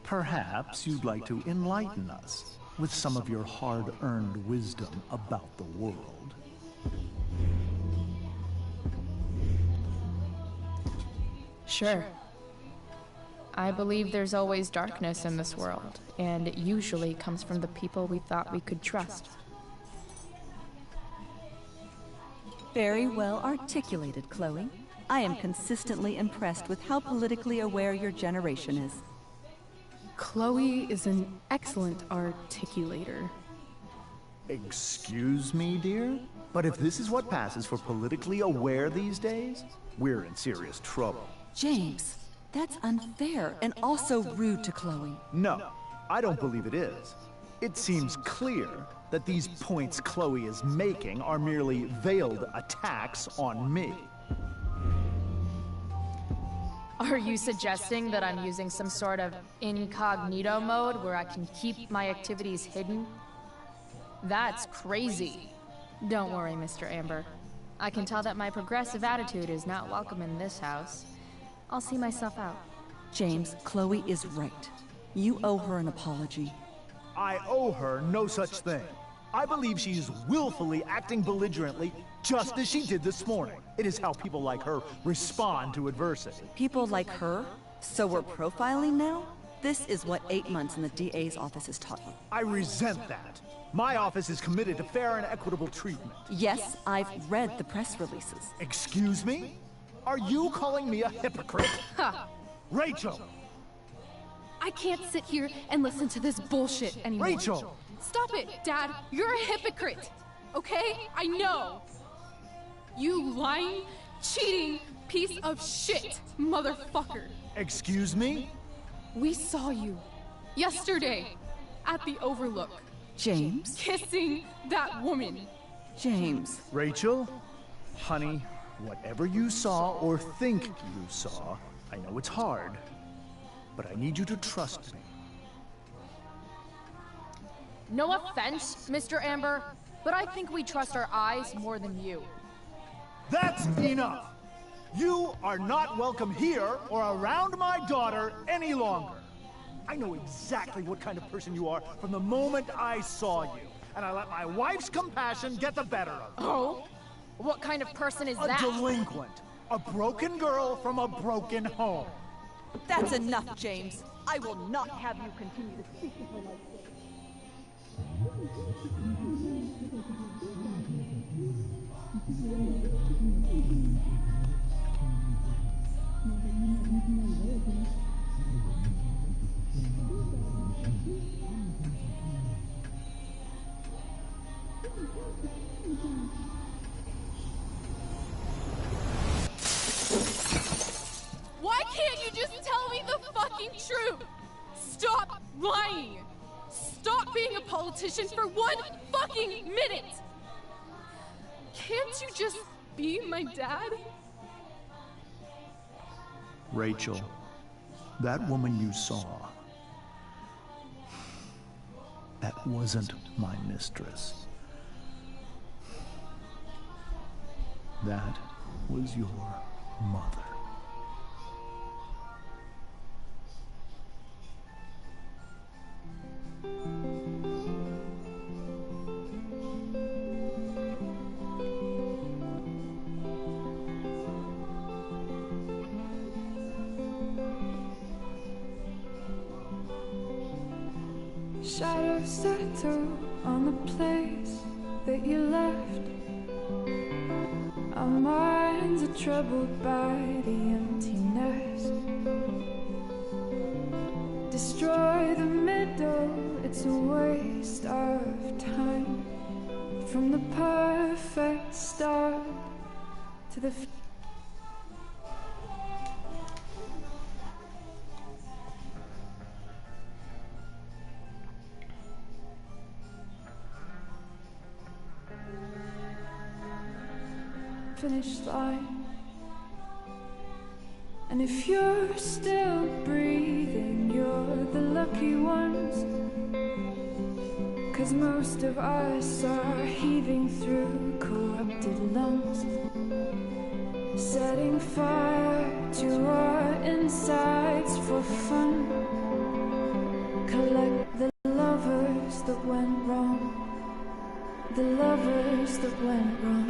perhaps you'd like to enlighten us with some of your hard-earned wisdom about the world. Sure. I believe there's always darkness in this world, and it usually comes from the people we thought we could trust. Very well articulated, Chloe. I am consistently impressed with how politically aware your generation is. Chloe is an excellent articulator. Excuse me, dear? But if this is what passes for politically aware these days, we're in serious trouble. James, that's unfair and also rude to Chloe. No, I don't believe it is. It seems clear that these points Chloe is making are merely veiled attacks on me. Are you suggesting that I'm using some sort of incognito mode where I can keep my activities hidden? That's crazy. Don't worry, Mr. Amber. I can tell that my progressive attitude is not welcome in this house. I'll see myself out. James, Chloe is right. You owe her an apology. I owe her no such thing. I believe she is willfully acting belligerently, just as she did this morning. It is how people like her respond to adversity. People like her? So we're profiling now? This is what 8 months in the DA's office has taught me. I resent that. My office is committed to fair and equitable treatment. Yes, I've read the press releases. Excuse me? Are you calling me a hypocrite? Ha! Rachel! I can't sit here and listen to this bullshit anymore. Rachel! Stop it, Dad! You're a hypocrite! Okay? I know! You lying, cheating piece of shit, motherfucker! Excuse me? We saw you yesterday at the Overlook. James? Kissing that woman. James. Rachel? Honey, whatever you saw or think you saw, I know it's hard, but I need you to trust me. No offense, Mr. Amber, but I think we trust our eyes more than you. That's enough! You are not welcome here or around my daughter any longer. I know exactly what kind of person you are from the moment I saw you, and I let my wife's compassion get the better of me. Oh? What kind of person is that? A delinquent. A broken girl from a broken home. That's enough, James. I will not have you continue to speak to her like this. Why can't you just tell me the fucking truth? Stop lying! Stop being a politician for 1 fucking minute! Can't you just be my dad? Rachel, that woman you saw, that wasn't my mistress. That was your mother. Shadows settle on the place that you left. Our minds are troubled by the emptiness. Destroy the middle, it's a waste of time. From the perfect start to the finish line. And if you're still breathing, you're the lucky ones. 'Cause most of us are heaving through corrupted lungs, setting fire to our insides for fun. Collect the lovers that went wrong, the lovers that went wrong.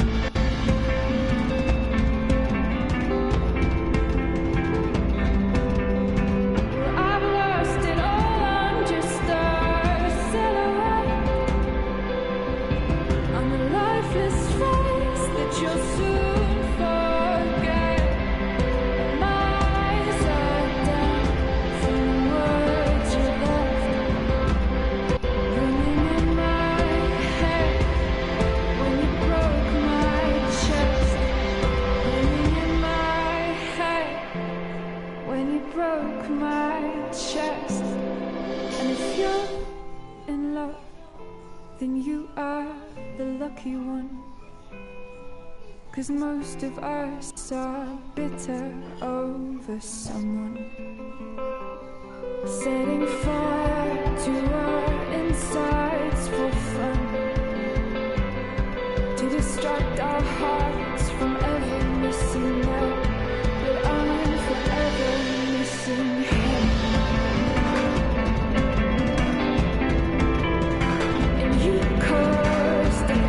One. 'Cause most of us are bitter over someone, setting fire to our insides for fun, to distract our hearts from ever missing out. But I'm forever missing him. And you caused it.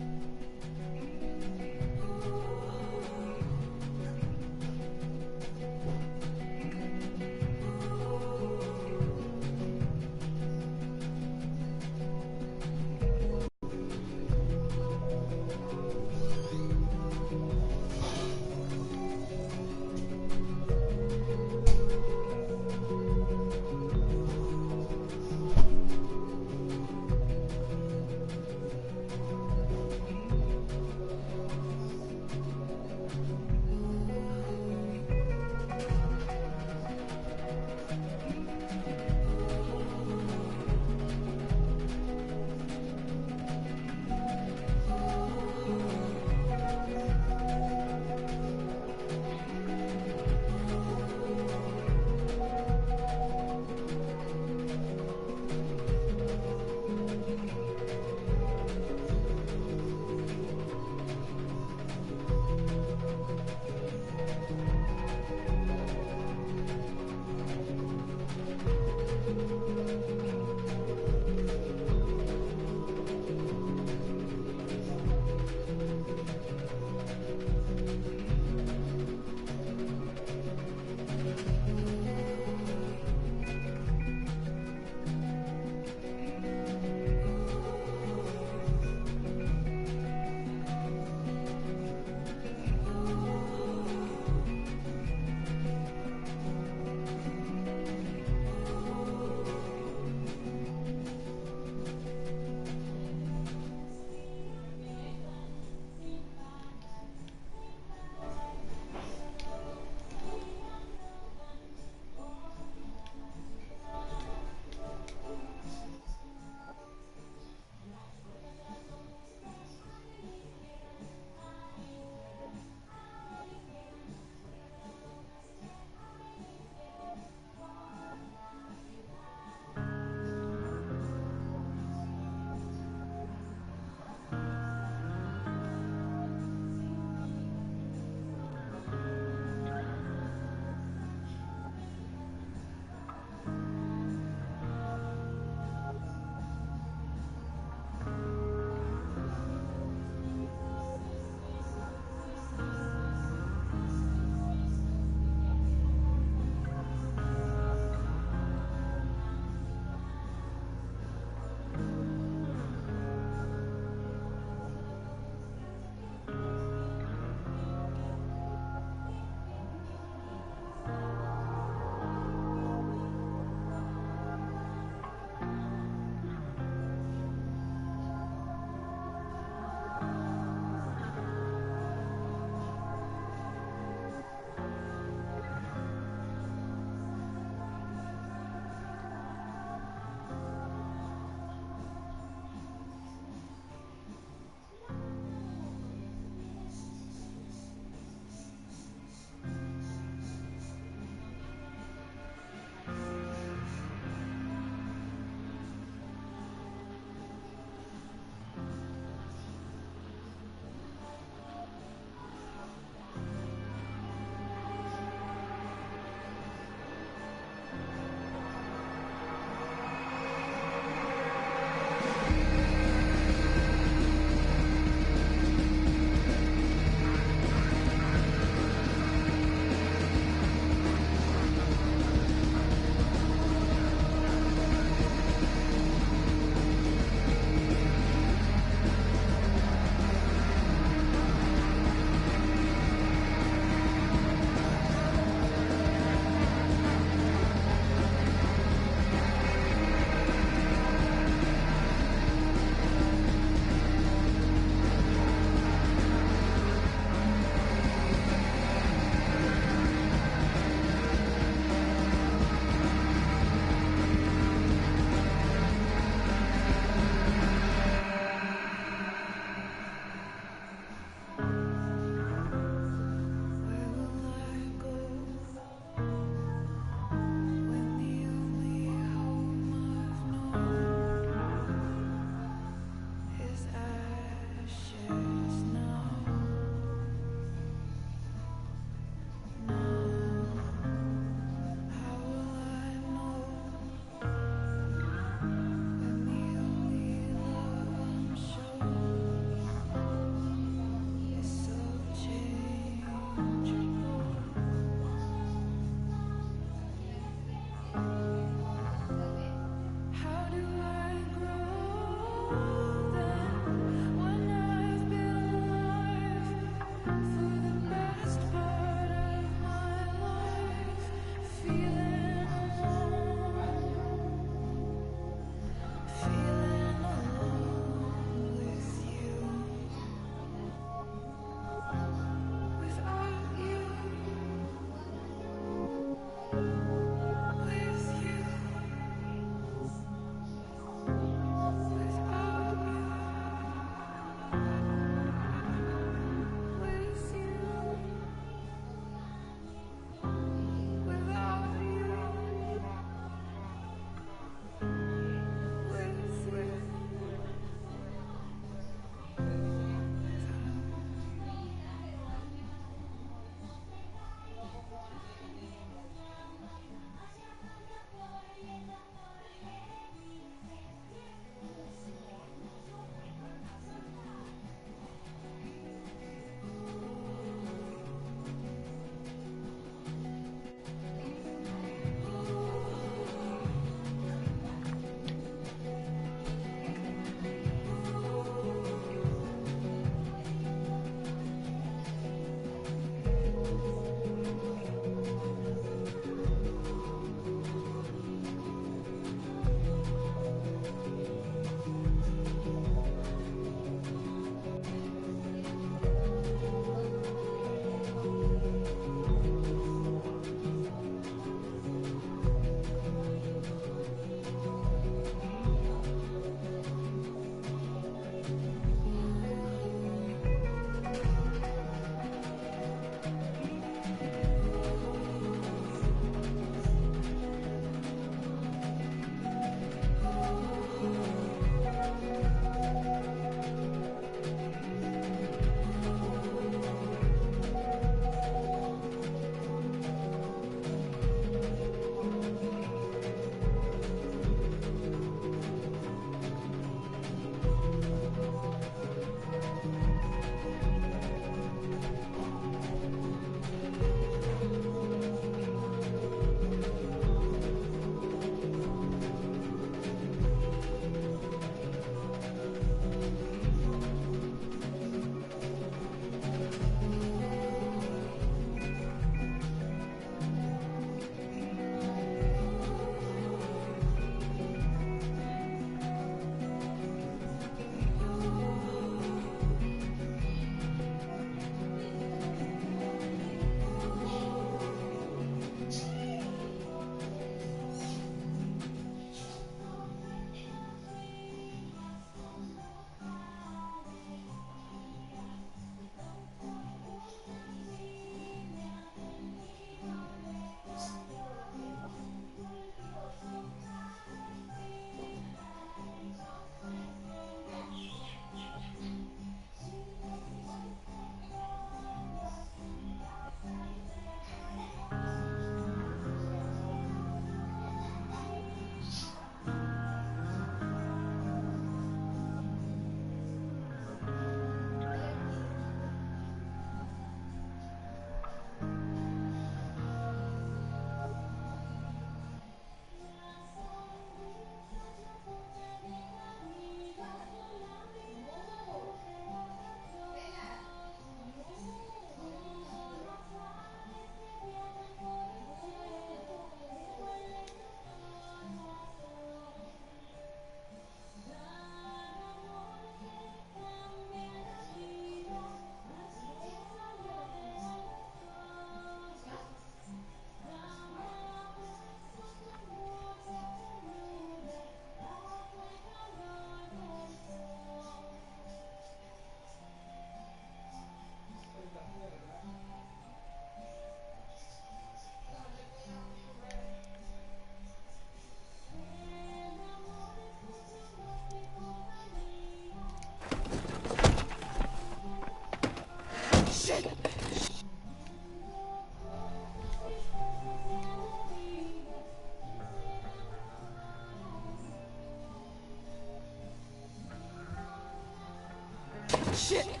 Shit!